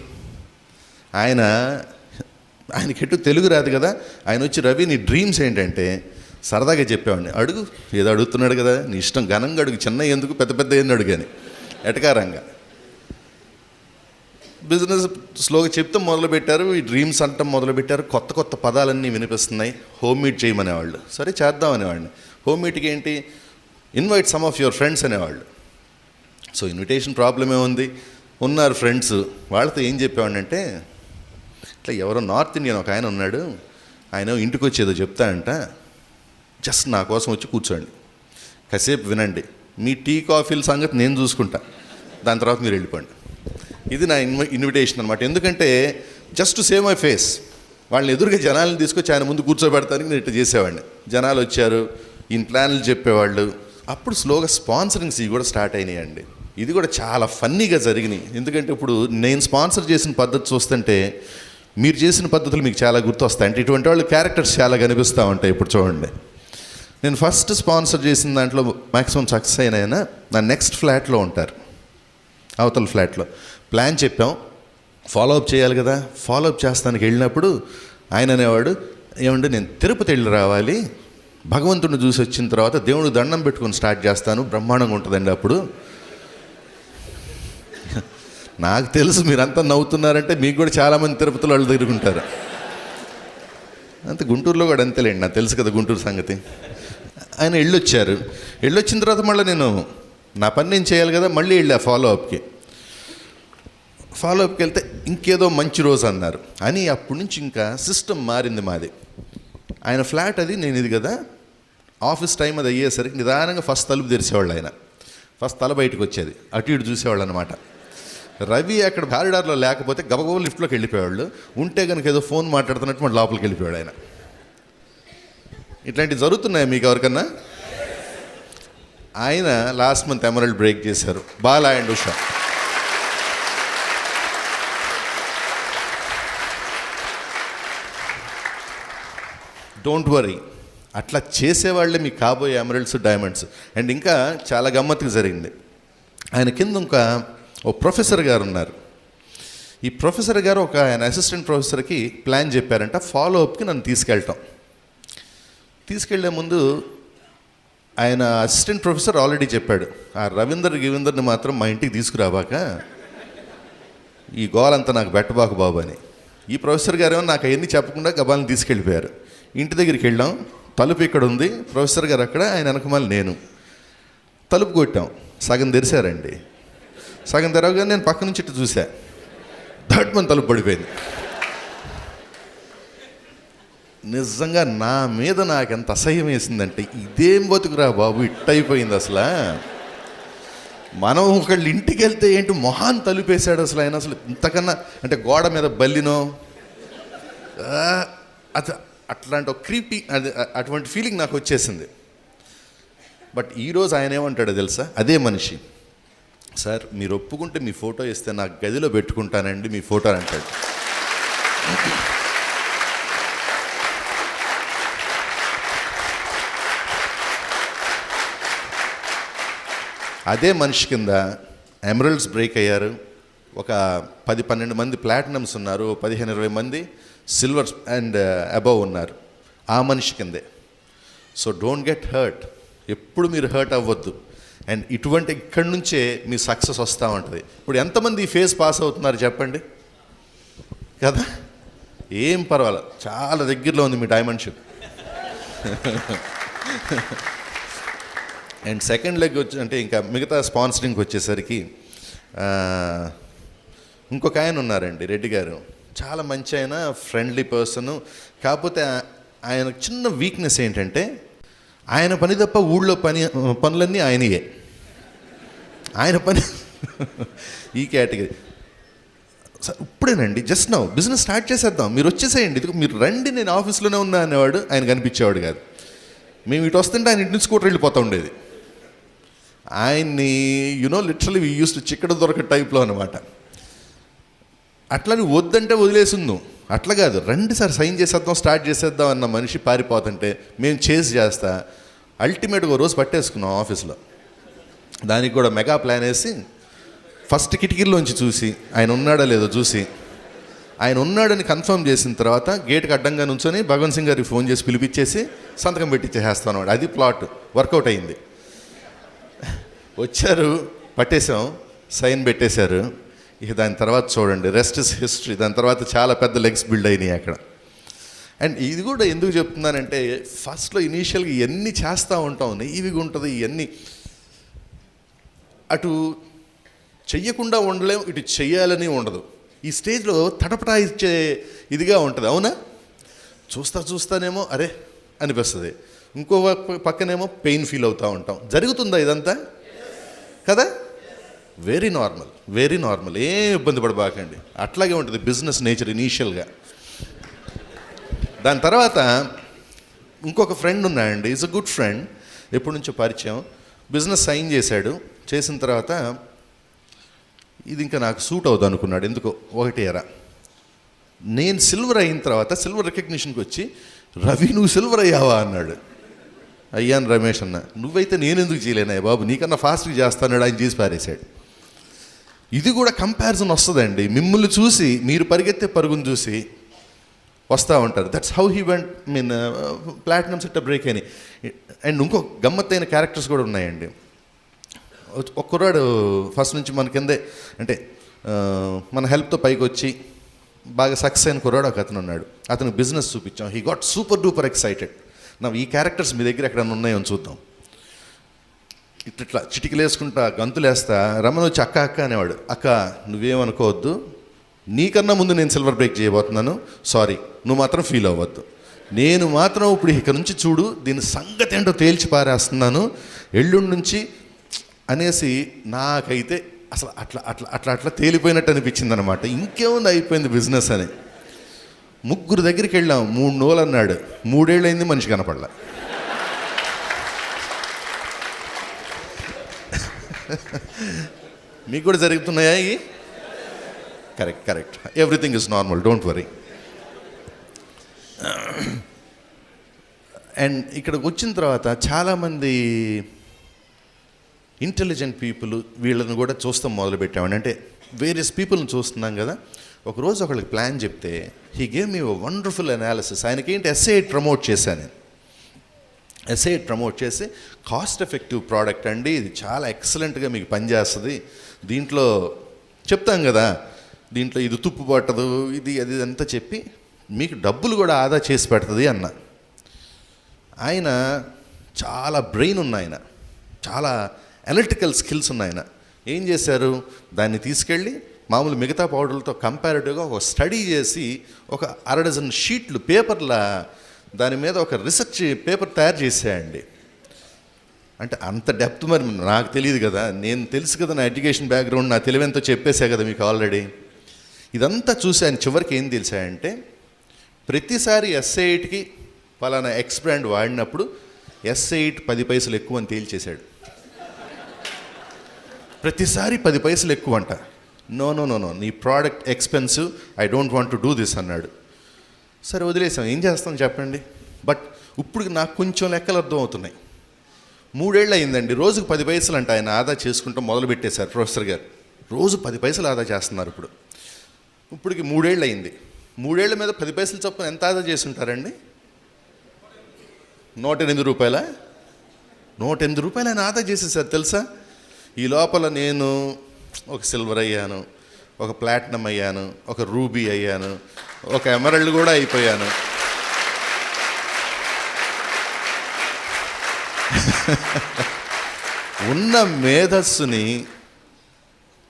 ఆయనకెట్టు తెలుగు రాదు కదా. ఆయన వచ్చి రవి నీ డ్రీమ్స్ ఏంటంటే సరదాగా చెప్పేవాడిని, అడుగు, ఏదో అడుగుతున్నాడు కదా, నీ ఇష్టం, ఘనంగా అడుగు, చిన్న ఎందుకు పెద్ద పెద్ద ఏంది అడుగాని, ఎటకారంగా. బిజినెస్ స్లోగా చెప్తే మొదలుపెట్టారు, ఈ డ్రీమ్స్ అంటాం మొదలుపెట్టారు. కొత్త కొత్త పదాలన్నీ వినిపిస్తున్నాయి. హోమ్ మీట్ చేయమనేవాళ్ళు. సరే చేద్దాం అనేవాడిని. హోమ్ మీట్కి ఏంటి, invite some of your friends అనేవాళ్ళు. సో ఇన్విటేషన్ ప్రాబ్లమే ఉంది, ఉన్నారు ఫ్రెండ్స్, వాళ్ళతో ఏం చెప్పేవాడిని అంటే, ఇట్లా ఎవరో నార్త్ ఇండియన్ ఒక ఆయన ఉన్నాడు, ఆయన ఇంటికి వచ్చి ఏదో చెప్తాడంట, జస్ట్ నా కోసం వచ్చి కూర్చోండి, కాసేపు వినండి, మీ టీ కాఫీల సంగతి నేను చూసుకుంటా, దాని తర్వాత మీరు వెళ్ళిపోండి. ఇది నా ఇన్విటేషన్ అనమాట. ఎందుకంటే just to save my face. వాళ్ళని ఎదురుగా జనాలను తీసుకొచ్చి ఆయన ముందు కూర్చోబెడతానికి నేను ఇట్లా చేసేవాడిని. జనాలు వచ్చారు, ఈయన ప్లాన్లు చెప్పేవాళ్ళు. అప్పుడు స్లోగా స్పాన్సరింగ్స్ ఇవి కూడా స్టార్ట్ అయినాయండి. ఇది కూడా చాలా ఫన్నీగా జరిగినాయి. ఎందుకంటే ఇప్పుడు నేను స్పాన్సర్ చేసిన పద్ధతి చూస్తుంటే మీరు చేసిన పద్ధతులు మీకు చాలా గుర్తొస్తాయి. అంటే ఇటువంటి వాళ్ళు క్యారెక్టర్స్ చాలా కనిపిస్తూ ఉంటాయి. ఇప్పుడు చూడండి, నేను ఫస్ట్ స్పాన్సర్ చేసిన దాంట్లో మ్యాక్సిమం సక్సెస్ అయినా నా నెక్స్ట్ ఫ్లాట్లో ఉంటారు, అవతల ఫ్లాట్లో. ప్లాన్ చెప్పాం, ఫాలోఅప్ చేయాలి కదా. ఫాలోఅప్ చేస్తానికి వెళ్ళినప్పుడు ఆయన అనేవాడు, ఏమంటే నేను తిరుపతి వెళ్ళి రావాలి, భగవంతుడిని చూసి వచ్చిన తర్వాత దేవుడు దండం పెట్టుకొని స్టార్ట్ చేస్తాను, బ్రహ్మాండంగా ఉంటుందండి. అప్పుడు నాకు తెలుసు మీరంతా నవ్వుతున్నారంటే మీకు కూడా చాలామంది తిరుపతిలో వాళ్ళు తిరుగుంటారు. అంతే, గుంటూరులో కూడా అంతేలేండి, నాకు తెలుసు కదా గుంటూరు సంగతి. ఆయన వెళ్ళొచ్చిన తర్వాత మళ్ళీ నేను నా పని నేను చేయాలి కదా, మళ్ళీ వెళ్ళా ఫాలోఅప్కి వెళ్తే ఇంకేదో మంచి రోజు అన్నారు అని అప్పటి నుంచి ఇంకా సిస్టమ్ మారింది మాది. ఆయన ఫ్లాట్ అది, నేను ఇది కదా, ఆఫీస్ టైం అది అయ్యేసరికి నిదానంగా ఫస్ట్ తలుపు తెరిచేవాళ్ళు. ఆయన ఫస్ట్ తల బయటకు వచ్చేది, అటు ఇటు చూసేవాళ్ళు అనమాట. రవి అక్కడ కారిడార్లో లేకపోతే గబగబ లిఫ్ట్లోకి వెళ్ళిపోయేవాళ్ళు, ఉంటే కనుక ఏదో ఫోన్ మాట్లాడుతున్నట్టు మన లోపలికి వెళ్ళిపోయాడు ఆయన. ఇట్లాంటివి జరుగుతున్నాయి మీకు ఎవరికన్నా? ఆయన లాస్ట్ మంత్ ఎమరల్డ్ బ్రేక్ చేశారు, Bala and Usha. Don't worry, అట్లా చేసేవాళ్ళే మీకు కాబోయే ఎమరల్డ్స్, డైమండ్స్. అండ్ ఇంకా చాలా గమ్మత్తుగా జరిగింది. ఆయన కింద ఒక ప్రొఫెసర్ గారు ఉన్నారు. ఈ ప్రొఫెసర్ గారు ఆయన అసిస్టెంట్ ప్రొఫెసర్కి ప్లాన్ చెప్పారంట ఫాలోఅప్కి నన్ను తీసుకెళ్లే ముందు ఆయన అసిస్టెంట్ ప్రొఫెసర్ ఆల్రెడీ చెప్పాడు, ఆ రవీందర్ని మాత్రం మా ఇంటికి తీసుకురాబాక, ఈ గోలంతా నాకు బెట్టబాకు బాబు అని. ఈ ప్రొఫెసర్ గారు ఏమో నాకు అవన్నీ చెప్పకుండా గబాలను తీసుకెళ్ళిపోయారు. ఇంటి దగ్గరికి వెళ్ళాం, తలుపు ఇక్కడ ఉంది, ప్రొఫెసర్ గారు అక్కడ, ఆయన వెనకమాలి నేను. తలుపు కొట్టాం, సగం తెరిచారండి. సగం తెరవగానే నేను పక్క నుంచి ఇటు చూసా, దట్మని తలుపు పడిపోయింది. నిజంగా నా మీద నాకు ఎంత అసహ్యం వేసిందంటే, ఇదేం బతుకురా బాబు, ఇట్టయిపోయింది అసలు. మనం ఒకళ్ళు ఇంటికి వెళ్తే ఏంటి మొహాన్ తలుపేశాడు అసలు ఆయన. అసలు ఇంతకన్నా అంటే గోడ మీద బల్లినో అట్లాంటి ఒక క్రీపీ అటువంటి ఫీలింగ్ నాకు వచ్చేసింది. బట్ ఈరోజు ఆయన ఏమంటాడో తెలుసా, అదే మనిషి, సార్ మీరు ఒప్పుకుంటే మీ ఫోటో ఇస్తే నాకు గదిలో పెట్టుకుంటానండి మీ ఫోటో అంటాడు. అదే మనిషి కింద ఎమరల్డ్స్ బ్రేక్ అయ్యారు, ఒక 10-12 మంది ప్లాటినమ్స్ ఉన్నారు, 15-20 మంది సిల్వర్స్ అండ్ అబవ్ ఉన్నారు ఆ మనిషి కిందే. సో డోంట్ గెట్ హర్ట్, ఎప్పుడు మీరు హర్ట్ అవ్వద్దు. అండ్ ఇటువంటి ఇక్కడి నుంచే మీ సక్సెస్ వస్తూ ఉంటుంది. ఇప్పుడు ఎంతమంది ఈ ఫేజ్ పాస్ అవుతున్నారు చెప్పండి కదా, ఏం పర్వాలేదు, చాలా దగ్గరలో ఉంది మీ diamond ship. And second leg అంటే ఇంకా మిగతా స్పాన్సరింగ్కి వచ్చేసరికి ఇంకొక ఆయన ఉన్నారండి, రెడ్డి గారు, చాలా మంచి ఆయన, ఫ్రెండ్లీ పర్సను. కాకపోతే ఆయన చిన్న వీక్నెస్ ఏంటంటే ఆయన పని తప్ప ఊళ్ళో పనులన్నీ ఆయనయే, ఆయన పని ఈ కేటగిరీ. ఇప్పుడేనండి జస్ట్ నౌ బిజినెస్ స్టార్ట్ చేసేద్దాం, మీరు వచ్చేసేయండి, ఇది మీరు రండి, నేను ఆఫీస్లోనే ఉన్నా అనేవాడు, ఆయన కనిపించేవాడు కాదు. మేము ఇటు వస్తుంటే ఆయన ఇంటి నుంచి స్కూటర్ వెళ్ళిపోతూ ఉండేది. ఆయన్ని లిటరలీ వీ యూస్ టు చిక్కడ దొరక టైప్లో అనమాట. అట్లని వద్దంటే వదిలేసింది, అట్లా కాదు, రండి సార్ సైన్ చేసేద్దాం, స్టార్ట్ చేసేద్దాం అన్న మనిషి పారిపోతుంటే మేము చేస్తా అల్టిమేట్గా రోజు పట్టేసుకున్నాం ఆఫీస్లో. దానికి కూడా మెగా ప్లాన్ వేసి ఫస్ట్ కిటికీల్లోంచి చూసి ఆయన ఉన్నాడో లేదో చూసి, ఆయన ఉన్నాడని కన్ఫర్మ్ చేసిన తర్వాత గేట్కి అడ్డంగా నుంచొని భగవంత్ సింగ్ గారికి ఫోన్ చేసి పిలిపించేసి సంతకం పెట్టించేస్తాను. అది ప్లాట్ వర్కౌట్ అయింది. వచ్చారు, పట్టేశాం, సైన్ పెట్టేశారు. ఇక దాని తర్వాత చూడండి, రెస్ట్ ఇస్ హిస్టరీ. దాని తర్వాత చాలా పెద్ద లెగ్స్ బిల్డ్ అయినాయి అక్కడ. అండ్ ఇది కూడా ఎందుకు చెప్తున్నానంటే, ఫస్ట్లో ఇనీషియల్గా ఇవన్నీ చేస్తూ ఉంటాం, ఇవి ఉంటుంది, ఇవన్నీ అటు చెయ్యకుండా ఉండలేము, ఇటు చెయ్యాలని ఉండదు. ఈ స్టేజ్లో తటపటా ఇచ్చే ఇదిగా ఉంటుంది, అవునా? చూస్తానేమో అరే అనిపిస్తుంది, ఇంకో పక్కనేమో పెయిన్ ఫీల్ అవుతూ ఉంటాం. జరుగుతుందా ఇదంతా కదా? వెరీ నార్మల్, ఏం ఇబ్బంది పడబాకండి. అట్లాగే ఉంటుంది బిజినెస్ నేచర్ ఇనీషియల్గా. దాని తర్వాత ఇంకొక ఫ్రెండ్ ఉన్నాడండి, ఈజ్ అ గుడ్ ఫ్రెండ్, ఎప్పటి నుంచో పరిచయం. బిజినెస్ సైన్ చేసిన తర్వాత ఇది ఇంకా నాకు సూట్ అవుతుంది అనుకున్నాడు, ఎందుకో ఒకటి ఎరా. నేను సిల్వర్ అయిన తర్వాత సిల్వర్ రికగ్నిషన్కి వచ్చి, రవి నువ్వు సిల్వర్ అయ్యావా అన్నాడు. అయ్యాను రమేష్ అన్న, నువ్వైతే నేను ఎందుకు చేయలేనాయి బాబు, నీకన్నా ఫాస్ట్గా చేస్తాడు, ఆయన చేసి పారేశాడు. ఇది కూడా కంపారిజన్ వస్తుందండి, మిమ్మల్ని చూసి మీరు పరిగెత్తే పరుగును చూసి వస్తూ ఉంటారు. That's how he went. Platinums ఇట్ట బ్రేక్ అయినాయి. అండ్ ఇంకో గమ్మత్తైన క్యారెక్టర్స్ కూడా ఉన్నాయండి. ఒక కుర్రాడు ఫస్ట్ నుంచి మన కిందే, అంటే మన హెల్ప్తో పైకి వచ్చి బాగా సక్సెస్ అయిన కుర్రాడు ఒక అతను ఉన్నాడు. అతనికి బిజినెస్ చూపించాం. He got super duper excited. ఈ క్యారెక్టర్స్ మీ దగ్గర ఎక్కడన్నా ఉన్నాయో చూద్దాం. ఇట్లా చిటికలు వేసుకుంటా గంతులు వేస్తా రమణ వచ్చి అక్క అక్క అనేవాడు. అక్క నువ్వేమనుకోవద్దు, నీకన్నా ముందు నేను సిల్వర్ బ్రేక్ చేయబోతున్నాను, సారీ నువ్వు మాత్రం ఫీల్ అవ్వద్దు, నేను మాత్రం ఇప్పుడు ఇక నుంచి చూడు దీని సంగతి ఏంటో తేల్చి పారేస్తున్నాను ఎల్లుండి నుంచి అనేసి నాకైతే అసలు అట్లా అట్లా అట్లా అట్లా తేలిపోయినట్టు అనిపించింది అనమాట. ఇంకేముంది అయిపోయింది బిజినెస్ అని. ముగ్గురు దగ్గరికి వెళ్ళాం. 3 రోజులు అన్నాడు. 3 ఏళ్ళు అయింది, మనిషి కనపడలా. మీకు కూడా జరుగుతున్నాయా ఇవి? Correct correct. Everything is normal, don't worry. And ఇక్కడికి వచ్చిన తర్వాత చాలామంది ఇంటెలిజెంట్ పీపుల్ వీళ్ళని కూడా చూస్తాం మొదలుపెట్టామండి. అంటే వేరియస్ పీపుల్ని చూస్తున్నాం కదా. ఒకరోజు ఒకళ్ళకి ప్లాన్ చెప్తే he gave me wonderful analysis. ఆయనకేంటి ఎస్ఏ ప్రమోట్ చేశాను. ఎస్ఏ ప్రమోట్ చేసి కాస్ట్ ఎఫెక్టివ్ ప్రోడక్ట్ అండి, ఇది చాలా ఎక్సలెంట్గా మీకు పనిచేస్తుంది, దీంట్లో చెప్తాం కదా, దీంట్లో ఇది తుప్పు పట్టదు, ఇది అది అంతా చెప్పి మీకు డబ్బులు కూడా ఆదా చేసి పెడుతుంది అన్న. ఆయన చాలా బ్రెయిన్ ఉన్న ఆయన, చాలా అనలిటికల్ స్కిల్స్ ఉన్న ఆయన. ఏం చేశారు, దాన్ని తీసుకెళ్ళి మామూలు మిగతా పౌడర్లతో కంపారిటివ్గా ఒక స్టడీ చేసి ఒక 1/2 డజన్ షీట్లు పేపర్ల దాని మీద ఒక రీసెర్చ్ పేపర్ తయారు చేసేయండి. అంటే అంత డెప్త్ మరి నాకు తెలియదు కదా, నేను తెలుసు కదా నా ఎడ్యుకేషన్ బ్యాక్గ్రౌండ్, నా తెలివెంతో చెప్పేసా కదా మీకు ఆల్రెడీ. ఇదంతా చూసి ఆయన చివరికి ఏం తెలిసాయంటే, ప్రతిసారి S8కి పలానా ఎక్స్ బ్రాండ్ వాడినప్పుడు S8 10 పైసలు ఎక్కువ అని తేల్చేశాడు. ప్రతిసారి 10 పైసలు ఎక్కువ అంట. నో నో నో నో నీ product expensive, I don't want to do this అన్నాడు. సరే వదిలేసాం, ఏం చేస్తాం చెప్పండి. బట్ ఇప్పుడు నాకు కొంచెం లెక్కలు అర్థం అవుతున్నాయి. 3 ఏళ్ళు అయిందండి, రోజుకు 10 పైసలు అంట ఆయన ఆదా చేసుకుంటాం మొదలుపెట్టేశారు ప్రొఫెసర్ గారు. రోజు 10 పైసలు ఆదా చేస్తున్నారు. ఇప్పటికి 3 ఏళ్ళు అయింది. 3 ఏళ్ల మీద 10 పైసలు చొప్పున ఎంత ఆదా చేసి ఉంటారండి? 108 రూపాయలా? 108 రూపాయలు ఆయన ఆదా చేసేసారు తెలుసా. ఈ లోపల నేను ఒక సిల్వర్ అయ్యాను, ఒక ప్లాటినం అయ్యాను, ఒక రూబీ అయ్యాను, ఒక ఎమరల్డ్ కూడా అయిపోయాను. ఉన్న మేధస్సుని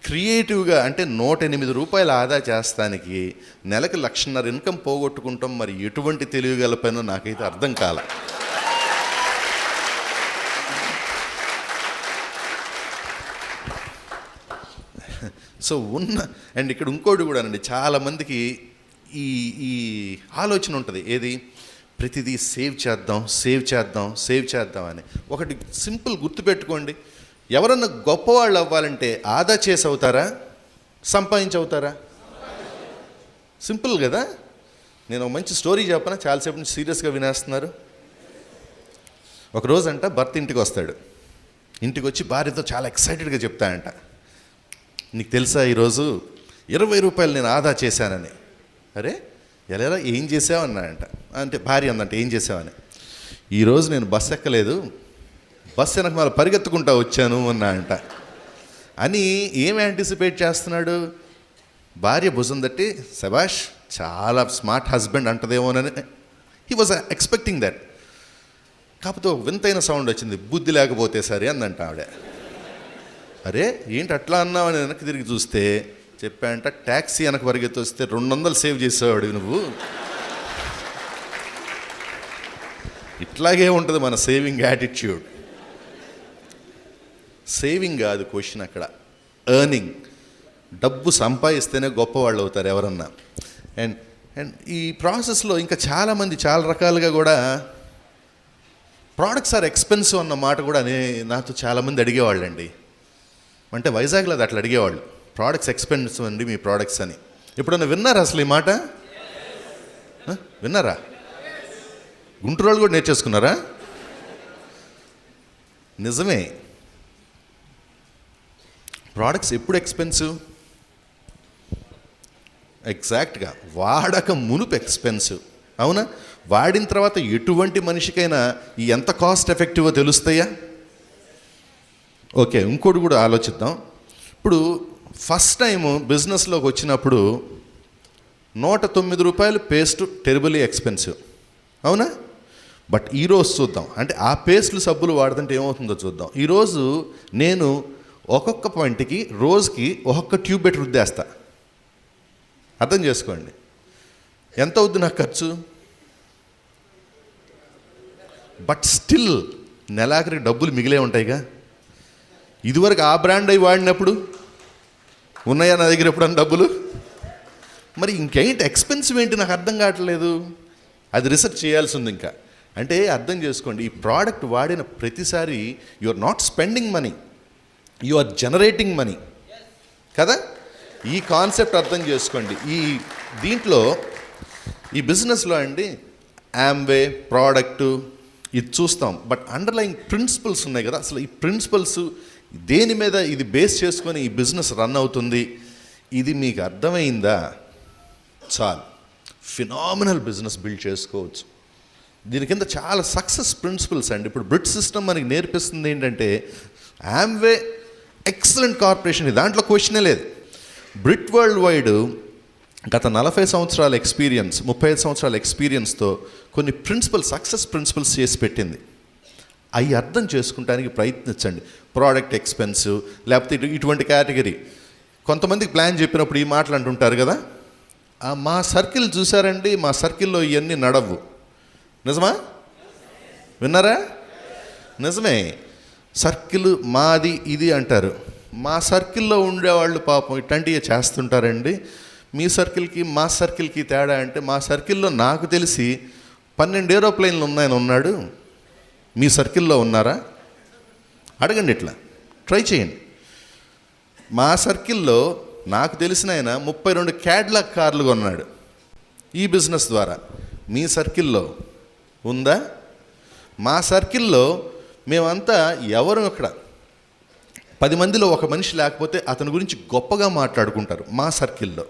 క్రియేటివ్గా అంటే 108 రూపాయలు ఆదా చేస్తానికి నెలకు 1,50,000 ఇన్కమ్ పోగొట్టుకుంటాం. మరి ఎటువంటి తెలివిగల పనో నాకైతే అర్థం కాల. సో అండ్ ఇక్కడ ఇంకోటి కూడా అండి, చాలామందికి ఈ ఈ ఆలోచన ఉంటుంది, ఏది ప్రతిదీ సేవ్ చేద్దాం అని. ఒకటి సింపుల్ గుర్తుపెట్టుకోండి, ఎవరన్నా గొప్పవాళ్ళు అవ్వాలంటే ఆదా చేసి అవుతారా, సంపాదించి అవుతారా? సింపుల్ కదా. నేను ఒక మంచి స్టోరీ చెప్పనా, చాలాసేపు నుంచి సీరియస్గా వినేస్తున్నారు. ఒకరోజంట భర్త ఇంటికి వస్తాడు. ఇంటికి వచ్చి భార్యతో చాలా ఎక్సైటెడ్గా చెప్తాడంట, నీకు తెలుసా ఈరోజు 20 రూపాయలు నేను ఆదా చేశానని. అరే ఎలా ఏం చేసావు అన్నాడంట. అంటే భార్య అందంట, ఏం చేసావని. ఈరోజు నేను బస్సు ఎక్కలేదు, బస్సు వెనక మళ్ళీ పరిగెత్తుకుంటా వచ్చాను అన్నాడంట. అని ఏం యాంటిసిపేట్ చేస్తున్నాడు? భార్య భుజం తట్టి శభాష్ చాలా స్మార్ట్ హస్బెండ్ అంటదేమోనని హీ వాజ్ ఎక్స్పెక్టింగ్ దట్. కాకపోతే ఒక వింతైన సౌండ్ వచ్చింది, బుద్ధి లేకపోతే సరే అందంట ఆవిడ. అరే ఏంటి అట్లా అన్నావని వెనక్కి తిరిగి చూస్తే చెప్పాయంట, ట్యాక్సీ వెనక పరిగెత్తి వస్తే 200 సేవ్ చేసేవాడు నువ్వు. ఇట్లాగే ఉంటుంది మన సేవింగ్ యాటిట్యూడ్. సేవింగ్ కాదు క్వశ్చన్ అక్కడ, ఎర్నింగ్. డబ్బు సంపాదిస్తేనే గొప్పవాళ్ళు అవుతారు ఎవరన్నా. అండ్ అండ్ ఈ ప్రాసెస్లో ఇంకా చాలామంది చాలా రకాలుగా కూడా ప్రోడక్ట్స్ ఆర్ ఎక్స్పెన్సివ్ అన్న మాట కూడా నాతో చాలామంది అడిగేవాళ్ళండి. అంటే వైజాగ్లో అది అట్లా అడిగేవాళ్ళు, ప్రోడక్ట్స్ ఎక్స్పెన్సివ్ అండి మీ ప్రోడక్ట్స్ అని. ఎప్పుడన్నా విన్నారా అసలు ఈ మాట? విన్నారా? గుంటూరు వాళ్ళు కూడా నేర్చేసుకున్నారా? నిజమే, ప్రోడక్ట్స్ ఎప్పుడు ఎక్స్పెన్సివ్? ఎగ్జాక్ట్గా వాడక మునుపు ఎక్స్పెన్సివ్. అవునా? వాడిన తర్వాత ఎటువంటి మనిషికైనా ఈ ఎంత కాస్ట్ ఎఫెక్టివో తెలుస్తాయా? ఓకే, ఇంకోటి కూడా ఆలోచిద్దాం. ఇప్పుడు ఫస్ట్ టైము బిజినెస్లోకి వచ్చినప్పుడు 109 రూపాయలు పేస్ట్ టెరిబుల్లీ ఎక్స్పెన్సివ్, అవునా? బట్ ఈరోజు చూద్దాం, అంటే ఆ పేస్ట్లు సబ్బులు వాడుతుంటే ఏమవుతుందో చూద్దాం. ఈరోజు నేను ఒక్కొక్క పంటికి రోజుకి ఒక్కొక్క ట్యూబ్ పెట్టి రుద్దేస్తా. అర్థం చేసుకోండి, ఎంత అవుద్ది నాకు ఖర్చు. బట్ స్టిల్ నెలాఖరికి డబ్బులు మిగిలే ఉంటాయిగా. ఇదివరకు ఆ బ్రాండ్ అవి వాడినప్పుడు ఉన్నాయా నా దగ్గర ఎప్పుడన్నా డబ్బులు? మరి ఇంకేంటి ఎక్స్పెన్సివ్ ఏంటి నాకు అర్థం కావట్లేదు. అది రీసెర్చ్ చేయాల్సి ఉంది ఇంకా. అంటే అర్థం చేసుకోండి, ఈ ప్రోడక్ట్ వాడిన ప్రతిసారి you are not spending money, you are generating money కదా. ఈ కాన్సెప్ట్ అర్థం చేసుకోండి. దీంట్లో ఈ బిజినెస్లో అండి యామ్వే ప్రోడక్టు ఇది చూస్తాం, బట్ అండర్లైన్ ప్రిన్సిపల్స్ ఉన్నాయి కదా. అసలు ఈ ప్రిన్సిపల్స్ దేని మీద ఇది బేస్ చేసుకొని ఈ బిజినెస్ రన్ అవుతుంది, ఇది మీకు అర్థమైందా చాలు, ఫినామినల్ బిజినెస్ బిల్డ్ చేసుకోవచ్చు. దీని కింద చాలా సక్సెస్ ప్రిన్సిపల్స్ అండి. ఇప్పుడు బ్రిట్ సిస్టమ్ మనకి నేర్పిస్తుంది ఏంటంటే, యామ్వే ఎక్సలెంట్ కార్పొరేషన్, దాంట్లో క్వశ్చనే లేదు. బ్రిట్ వరల్డ్ వైడ్ గత 40 సంవత్సరాల ఎక్స్పీరియన్స్, 35 సంవత్సరాల ఎక్స్పీరియన్స్తో కొన్ని సక్సెస్ ప్రిన్సిపల్స్ చేసి పెట్టింది. అవి అర్థం చేసుకుంటానికి ప్రయత్నించండి. ప్రోడక్ట్ ఎక్స్పెన్సివ్, లేకపోతే ఇటువంటి కేటగిరీ. కొంతమందికి ప్లాన్ చెప్పినప్పుడు ఈ మాటలు అంటుంటారు కదా, మా సర్కిల్ చూసారండి, మా సర్కిల్లో ఇవన్నీ నడవు. నిజమా? విన్నారా? నిజమే. సర్కిల్ మాది ఇది అంటారు. మా సర్కిల్లో ఉండేవాళ్ళు పాపం ఇట్లాంటివి చేస్తుంటారండి. మీ సర్కిల్కి మా సర్కిల్కి తేడా అంటే, మా సర్కిల్లో నాకు తెలిసి 12 ఏరోప్లేన్లు ఉన్నాయని ఉన్నాడు. మీ సర్కిల్లో ఉన్నారా? అడగండి, ఇట్లా ట్రై చేయండి. మా సర్కిల్లో నాకు తెలిసిన ఆయన 32 క్యాడ్లాక్ కార్లు కొన్నాడు ఈ బిజినెస్ ద్వారా. మీ సర్కిల్లో ఉందా? మా సర్కిల్లో మేమంతా ఎవరు అక్కడ 10 మందిలో ఒక మనిషి లేకపోతే అతని గురించి గొప్పగా మాట్లాడుకుంటారు మా సర్కిల్లో.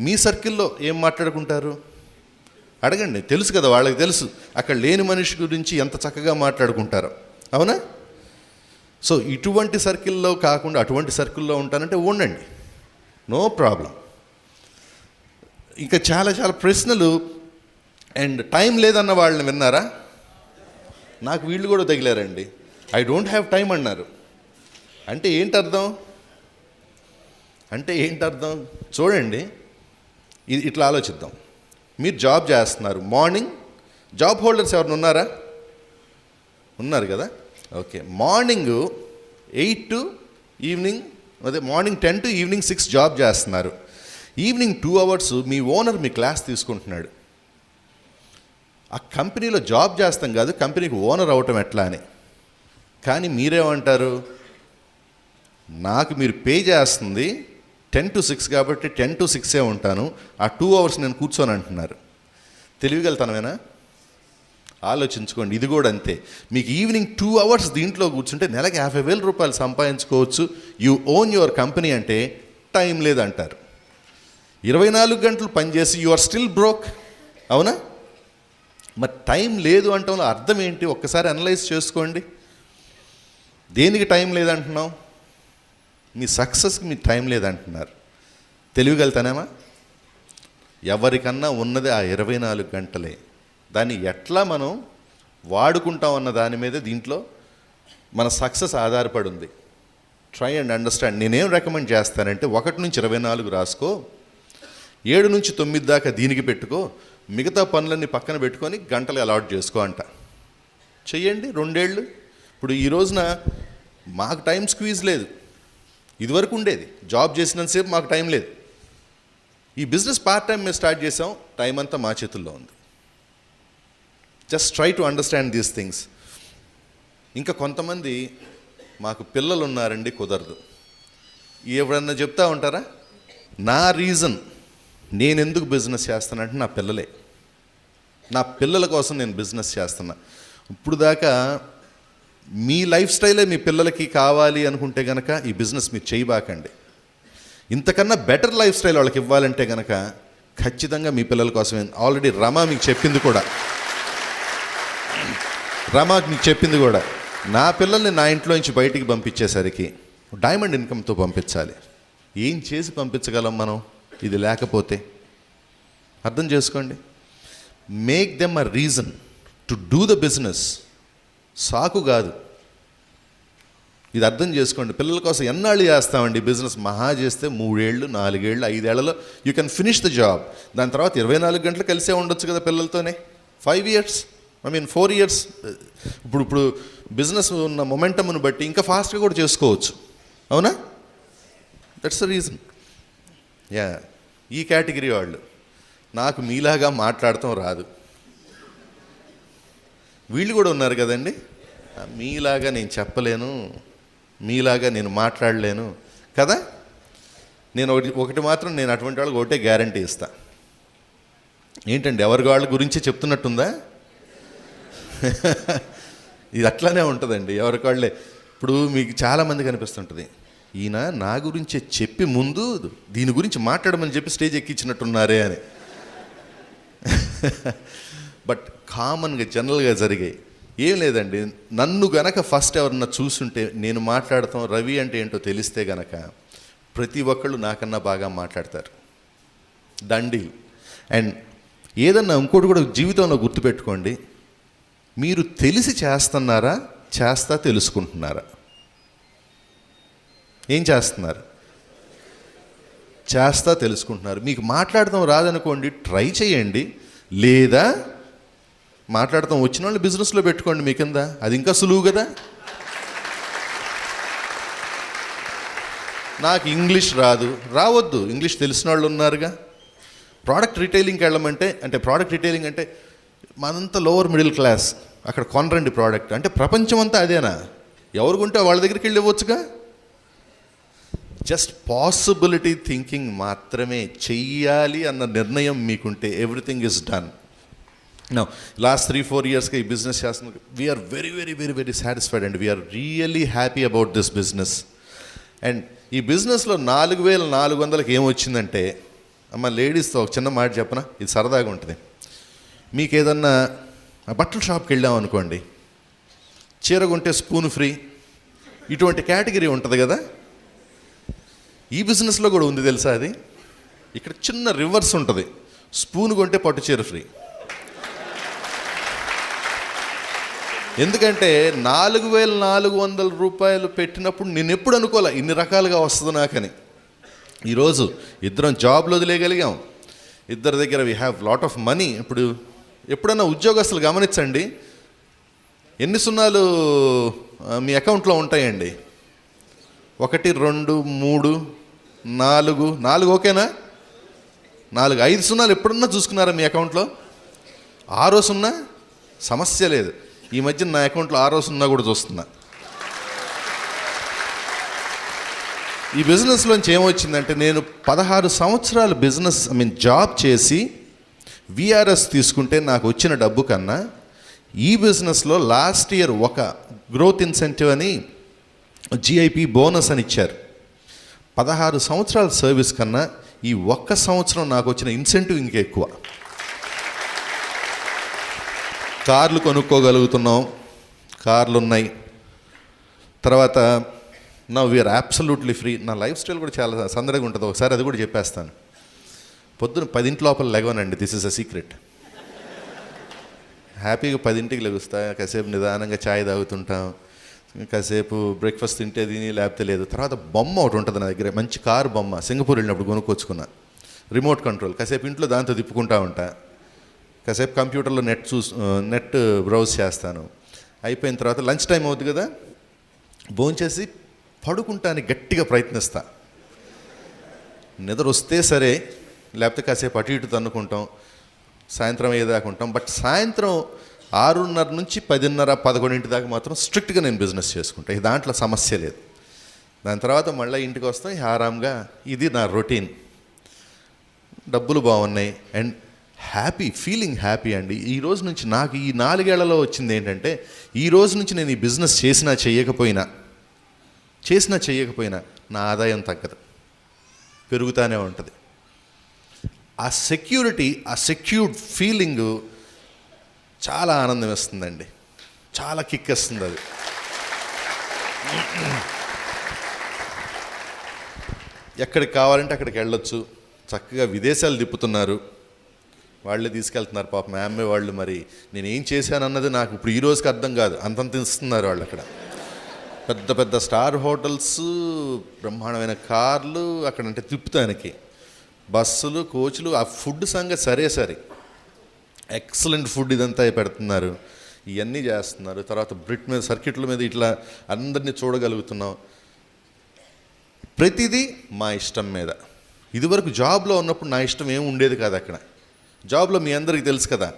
మీ సర్కిల్లో ఏం మాట్లాడుకుంటారు? అడగండి, తెలుసు కదా, వాళ్ళకి తెలుసు అక్కడ లేని మనిషి గురించి ఎంత చక్కగా మాట్లాడుకుంటారో, అవునా? సో ఇటువంటి సర్కిల్లో కాకుండా అటువంటి సర్కిల్లో ఉంటానంటే ఉండండి, నో ప్రాబ్లం. ఇంకా చాలా చాలా ప్రశ్నలు. అండ్ టైం లేదన్న వాళ్ళని విన్నారా? నాకు వీళ్ళు కూడా తగిలారండి. ఐ డోంట్ హ్యావ్ టైం అన్నారు. అంటే ఏంటి అర్థం? చూడండి, ఇది ఇట్లా ఆలోచిద్దాం. మీరు జాబ్ చేస్తున్నారు, మార్నింగ్ జాబ్ హోల్డర్స్ ఎవరిని ఉన్నారా? ఉన్నారు కదా. ఓకే, మార్నింగ్ 8 to ఈవినింగ్, అదే మార్నింగ్ 10 to ఈవినింగ్ 6 జాబ్ చేస్తున్నారు. ఈవినింగ్ 2 hours మీ ఓనర్ మీ క్లాస్ తీసుకుంటున్నాడు. ఆ కంపెనీలో జాబ్ చేస్తాం కాదు, కంపెనీకి ఓనర్ అవటం ఎట్లా అని. కానీ మీరేమంటారు? నాకు మీరు పే చేస్తుంది 10 to 6 కాబట్టి 10 to 6 ఉంటాను, ఆ 2 hours నేను కూర్చొని అంటున్నారు. తెలివిగలుగుతానమేనా? ఆలోచించుకోండి. ఇది కూడా అంతే. మీకు ఈవినింగ్ 2 hours దీంట్లో కూర్చుంటే నెలకి 50,000 రూపాయలు సంపాదించుకోవచ్చు. యూ ఓన్ యువర్ కంపెనీ అంటే టైం లేదంటారు. 24 గంటలు పనిచేసి యు ఆర్ స్టిల్ బ్రోక్, అవునా? మరి టైం లేదు అంటంలో అర్థం ఏంటి? ఒక్కసారి అనలైజ్ చేసుకోండి. దేనికి టైం లేదంటున్నావు? మీ సక్సెస్కి మీ టైం లేదంటున్నారు. తెలియగలుగుతానేమా? ఎవరికన్నా ఉన్నది ఆ 24 గంటలే. దాన్ని ఎట్లా మనం వాడుకుంటాం అన్న దాని మీద దీంట్లో మన సక్సెస్ ఆధారపడి ఉంది. Try and understand. నేనేం రికమెండ్ చేస్తానంటే 1 నుంచి 24 రాసుకో, 7 నుంచి 9 దాకా దీనికి పెట్టుకో, మిగతా పనులన్నీ పక్కన పెట్టుకొని గంటలు అలాట్ చేసుకో అంట. చెయ్యండి 2 ఏళ్ళు. ఇప్పుడు ఈ రోజున మాకు టైం స్క్వీజ్ లేదు. ఇదివరకు ఉండేది, జాబ్ చేసినంతసేపు మాకు టైం లేదు. ఈ బిజినెస్ పార్ట్ టైం మేము స్టార్ట్ చేసాం, టైం అంతా మా చేతుల్లో ఉంది. Just try to understand these things. ఇంకా కొంతమంది మాకు పిల్లలు ఉన్నారండి, కుదరదు. ఎవరన్నా చెప్తా ఉంటారా? నా రీజన్ నేను ఎందుకు బిజినెస్ చేస్తానంటే నా పిల్లలే. నా పిల్లల కోసం నేను బిజినెస్ చేస్తున్నా. ఇప్పుడు దాకా మీ లైఫ్ స్టైలే మీ పిల్లలకి కావాలి అనుకుంటే కనుక ఈ బిజినెస్ మీరు చేయబాకండి. ఇంతకన్నా బెటర్ లైఫ్ స్టైల్ వాళ్ళకి ఇవ్వాలంటే కనుక ఖచ్చితంగా మీ పిల్లల కోసమే. ఆల్రెడీ రమా మీకు చెప్పింది కూడా, నా పిల్లల్ని నా ఇంట్లో నుంచి బయటికి పంపించేసరికి డైమండ్ ఇన్కమ్తో పంపించాలి. ఏం చేసి పంపించగలం మనం ఇది లేకపోతే? అర్థం చేసుకోండి. Make them a reason to do the business. సాకు కాదు. ఇది అర్థం చేసుకోండి. పిల్లల కోసం ఎన్నాళ్ళు చేస్తామండి బిజినెస్? మహా చేస్తే 3 ఏళ్ళు 4 ఏళ్ళు 5 ఏళ్లలో you can finish the job. దాని తర్వాత 24 గంటలు కలిసే ఉండొచ్చు కదా పిల్లలతోనే. 5 ఇయర్స్, 4 ఇయర్స్. ఇప్పుడు బిజినెస్ ఉన్న మొమెంటమ్ను బట్టి ఇంకా ఫాస్ట్గా కూడా చేసుకోవచ్చు. అవునా? That's the reason. ఈ కేటగిరీ వాళ్ళు, నాకు మీలాగా మాట్లాడటం రాదు. వీళ్ళు కూడా ఉన్నారు కదండి, మీలాగా నేను చెప్పలేను, మీలాగా నేను మాట్లాడలేను కదా. నేను ఒకటి మాత్రం నేను అటువంటి వాళ్ళకి ఒకటే గ్యారంటీ ఇస్తా. ఏంటండి, ఎవరి వాళ్ళ గురించి చెప్తున్నట్టుందా? ఇది అట్లానే ఉంటుందండి, ఎవరికి వాళ్ళే. ఇప్పుడు మీకు చాలామంది కనిపిస్తుంటుంది, ఈయన నా గురించే చెప్పి ముందు దీని గురించి మాట్లాడమని చెప్పి స్టేజ్ ఎక్కించినట్టున్నారే అని. బట్ కామన్గా జనరల్గా జరిగాయి. ఏం లేదండి, నన్ను గనక ఫస్ట్ ఎవరన్నా చూసుంటే, నేను మాట్లాడతాం రవి అంటే ఏంటో తెలిస్తే గనక ప్రతి ఒక్కళ్ళు నాకన్నా బాగా మాట్లాడతారు. దండి. అండ్ ఏదన్నా ఇంకోటి కూడా జీవితంలో గుర్తుపెట్టుకోండి, మీరు తెలిసి చేస్తున్నారా, తెలుసుకుంటున్నారా? ఏం చేస్తున్నారు? తెలుసుకుంటున్నారు. మీకు మాట్లాడటం రాదనుకోండి, ట్రై చేయండి. లేదా మాట్లాడటం వచ్చిన వాళ్ళు బిజినెస్లో పెట్టుకోండి మీ కింద, అది ఇంకా సులువు కదా. నాకు ఇంగ్లీష్ రావద్దు, ఇంగ్లీష్ తెలిసిన వాళ్ళు ఉన్నారుగా. ప్రోడక్ట్ రిటైలింగ్కి వెళ్ళమంటే, ప్రోడక్ట్ రిటైలింగ్ అంటే మనంతా లోవర్ మిడిల్ క్లాస్, అక్కడ కొనరండి ప్రోడక్ట్ అంటే. ప్రపంచం అంతా అదేనా? ఎవరు కొంటే వాళ్ళ దగ్గరికి వెళ్ళి ఇవ్వచ్చుగా. జస్ట్ పాసిబిలిటీ థింకింగ్ మాత్రమే. చెయ్యాలి అన్న నిర్ణయం మీకుంటే everything is done. Now last 3-4 ఇయర్స్గా ఈ బిజినెస్ చేస్తున్నాం. We're very very very very satisfied and we're really happy about this business. And ఈ బిజినెస్లో 4,400కి ఏమొచ్చిందంటే, అమ్మ లేడీస్తో ఒక చిన్న మాట చెప్పనా, ఇది సరదాగా ఉంటుంది. మీకు ఏదన్నా బట్టల షాప్కి వెళ్ళాం అనుకోండి, చీర కొంటే స్పూన్ ఫ్రీ, ఇటువంటి కేటగిరీ ఉంటుంది కదా. ఈ బిజినెస్లో కూడా ఉంది తెలుసా అది. ఇక్కడ చిన్న రివర్స్ ఉంటుంది, స్పూన్ కొంటే పట్టు చీర ఫ్రీ. ఎందుకంటే 4,400 రూపాయలు పెట్టినప్పుడు నేను ఎప్పుడు అనుకోలే ఇన్ని రకాలుగా వస్తుంది నాకని. ఈరోజు ఇద్దరం జాబ్లు వదిలేయగలిగాం, ఇద్దరి దగ్గర we have lot of money. ఇప్పుడు ఎప్పుడన్నా ఉద్యోగస్తులు గమనించండి, ఎన్ని సున్నాలు మీ అకౌంట్లో ఉంటాయండి? 1 2 3 4 ఓకేనా? 4 5 సున్నాలు ఎప్పుడన్నా చూసుకున్నారా మీ అకౌంట్లో? 6వ సున్నా సమస్య లేదు. ఈ మధ్య నా అకౌంట్లో 6వ సున్నా కూడా చూస్తున్నా. ఈ బిజినెస్లోంచి ఏమొచ్చిందంటే, నేను 16 సంవత్సరాలు జాబ్ చేసి విఆర్ఎస్ తీసుకుంటే నాకు వచ్చిన డబ్బు కన్నా ఈ బిజినెస్లో లాస్ట్ ఇయర్ ఒక గ్రోత్ ఇన్సెంటివ్ అని జిఐపి బోనస్ అని ఇచ్చారు. 16 సంవత్సరాల సర్వీస్ కన్నా ఈ ఒక్క సంవత్సరం నాకు వచ్చిన ఇన్సెంటివ్ ఇంకా ఎక్కువ. కార్లు కొనుక్కోగలుగుతున్నాం, కార్లు ఉన్నాయి. తర్వాత నా వీఆర్ అబ్సల్యూట్లీ ఫ్రీ. నా లైఫ్ స్టైల్ కూడా చాలా సందడిగా ఉంటుంది. ఒకసారి అది కూడా చెప్పేస్తాను. పొద్దున 10 లోపల లెగవనండి, దిస్ ఇస్ అ సీక్రెట్. హ్యాపీగా 10కి లెగుస్తా, కాసేపు నిదానంగా ఛాయ్ తాగుతుంటాం, కాసేపు బ్రేక్ఫాస్ట్ తింటే తిని లేకపోతే లేదు. తర్వాత బొమ్మ ఒకటి ఉంటుంది నా దగ్గర, మంచి కారు బొమ్మ, సింగపూర్ వెళ్ళినప్పుడు కొనుక్కొచ్చుకున్నా, రిమోట్ కంట్రోల్. కాసేపు ఇంట్లో దాంతో తిప్పుకుంటా ఉంటా, కాసేపు కంప్యూటర్లో నెట్ బ్రౌజ్ చేస్తాను. అయిపోయిన తర్వాత లంచ్ టైం అవుతుంది కదా, భోంచేసి పడుకుంటానికి గట్టిగా ప్రయత్నిస్తా. నిద్ర వస్తే సరే, లేకపోతే కాసేపు అటు ఇటు తన్నుకుంటాం, సాయంత్రం అయ్యేదాకా ఉంటాం. బట్ సాయంత్రం 6:30 నుంచి 10:30 11 దాకా మాత్రం స్ట్రిక్ట్గా నేను బిజినెస్ చేసుకుంటా. దాంట్లో సమస్య లేదు. దాని తర్వాత మళ్ళీ ఇంటికి వస్తాం ఆరాంగా. ఇది నా రొటీన్. డబ్బులు బాగున్నాయి అండ్ ఫీలింగ్ హ్యాపీ అండి. ఈ రోజు నుంచి నాకు ఈ 4 ఏళ్లలో వచ్చింది ఏంటంటే, ఈ రోజు నుంచి నేను ఈ బిజినెస్ చేసినా చేయకపోయినా నా ఆదాయం తగ్గదు, పెరుగుతూనే ఉంటుంది. ఆ సెక్యూరిటీ, ఆ సెక్యూర్డ్ ఫీలింగు చాలా ఆనందం ఇస్తుందండి, చాలా కిక్ ఇస్తుంది అది. ఎక్కడికి కావాలంటే అక్కడికి వెళ్ళొచ్చు, చక్కగా విదేశాలు తిప్పుతున్నారు, వాళ్ళే తీసుకెళ్తున్నారు పాపం ఆమె వాళ్ళు. మరి నేను ఏం చేశాను అన్నది నాకు ఇప్పుడు ఈ రోజుకి అర్థం కాదు, అంతంత ఇస్తున్నారు వాళ్ళు అక్కడ. పెద్ద పెద్ద స్టార్ హోటల్స్, బ్రహ్మాండమైన కార్లు అక్కడంటే తిప్పుతానికి, బస్సులు, కోచ్లు. ఆ ఫుడ్ సంగతి సరే ఎక్సలెంట్ ఫుడ్ ఇదంతా పెడుతున్నారు, ఇవన్నీ చేస్తున్నారు. తర్వాత బ్రిట్ మీద సర్కిట్ల మీద ఇట్లా అందరినీ చూడగలుగుతున్నాం. ప్రతిదీ మా ఇష్టం మీద. ఇదివరకు జాబ్లో ఉన్నప్పుడు నా ఇష్టం ఏమి ఉండేది కాదు. అక్కడ జాబ్లో మీ అందరికీ తెలుసు కదా,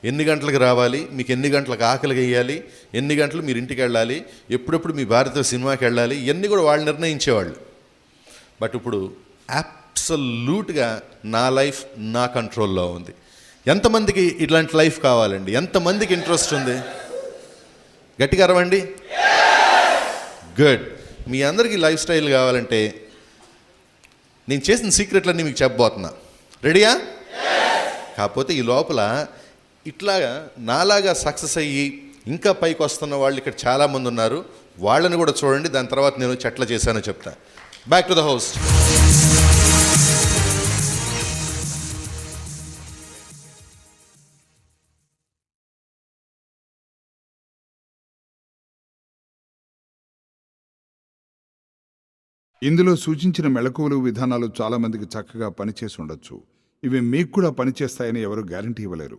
ఎన్ని గంటలకు రావాలి, మీకు ఎన్ని గంటలకు ఆకలి వేయాలి, ఎన్ని గంటలు మీరు ఇంటికి వెళ్ళాలి, ఎప్పుడెప్పుడు మీ భార్యతో సినిమాకి వెళ్ళాలి, ఇవన్నీ కూడా వాళ్ళు నిర్ణయించేవాళ్ళు. బట్ ఇప్పుడు అబ్సల్యూట్గా నా లైఫ్ నా కంట్రోల్లో ఉంది. ఎంతమందికి ఇట్లాంటి లైఫ్ కావాలండి? ఎంతమందికి ఇంట్రెస్ట్ ఉంది? గట్టిగా అరవండి. గుడ్. మీ అందరికీ లైఫ్ స్టైల్ కావాలంటే నేను చేసిన సీక్రెట్లన్నీ మీకు చెప్పబోతున్నా. రెడీయా? కాకపోతే ఈ లోపల ఇట్లాగా నాలాగా సక్సెస్ అయ్యి ఇంకా పైకి వస్తున్న వాళ్ళు ఇక్కడ చాలామంది ఉన్నారు, వాళ్ళని కూడా చూడండి. దాని తర్వాత నేను చెట్ల చేశానో చెప్తా. Back to the host. ఇందులో సూచించిన మెళకువలు, విధానాలు చాలామందికి చక్కగా పనిచేసి ఉండొచ్చు. ఇవి మీకు కూడా పనిచేస్తాయని ఎవరు గ్యారంటీ ఇవ్వలేరు.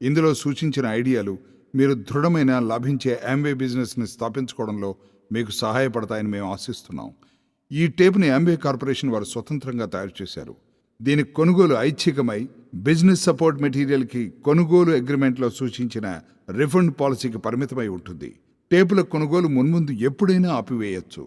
ఇందులో సూచించిన ఐడియాలు మీరు దృఢమైన లాభించే యాంవే బిజినెస్ని స్థాపించుకోవడంలో మీకు సహాయపడతాయని మేము ఆశిస్తున్నాం. ఈ టేప్ని యాంవే కార్పొరేషన్ వారు స్వతంత్రంగా తయారు చేశారు. దీని కొనుగోలు ఐచ్ఛికమై బిజినెస్ సపోర్ట్ మెటీరియల్కి కొనుగోలు అగ్రిమెంట్లో సూచించిన రిఫండ్ పాలసీకి పరిమితమై ఉంటుంది. టేపుల కొనుగోలు మున్ముందు ఎప్పుడైనా ఆపివేయచ్చు.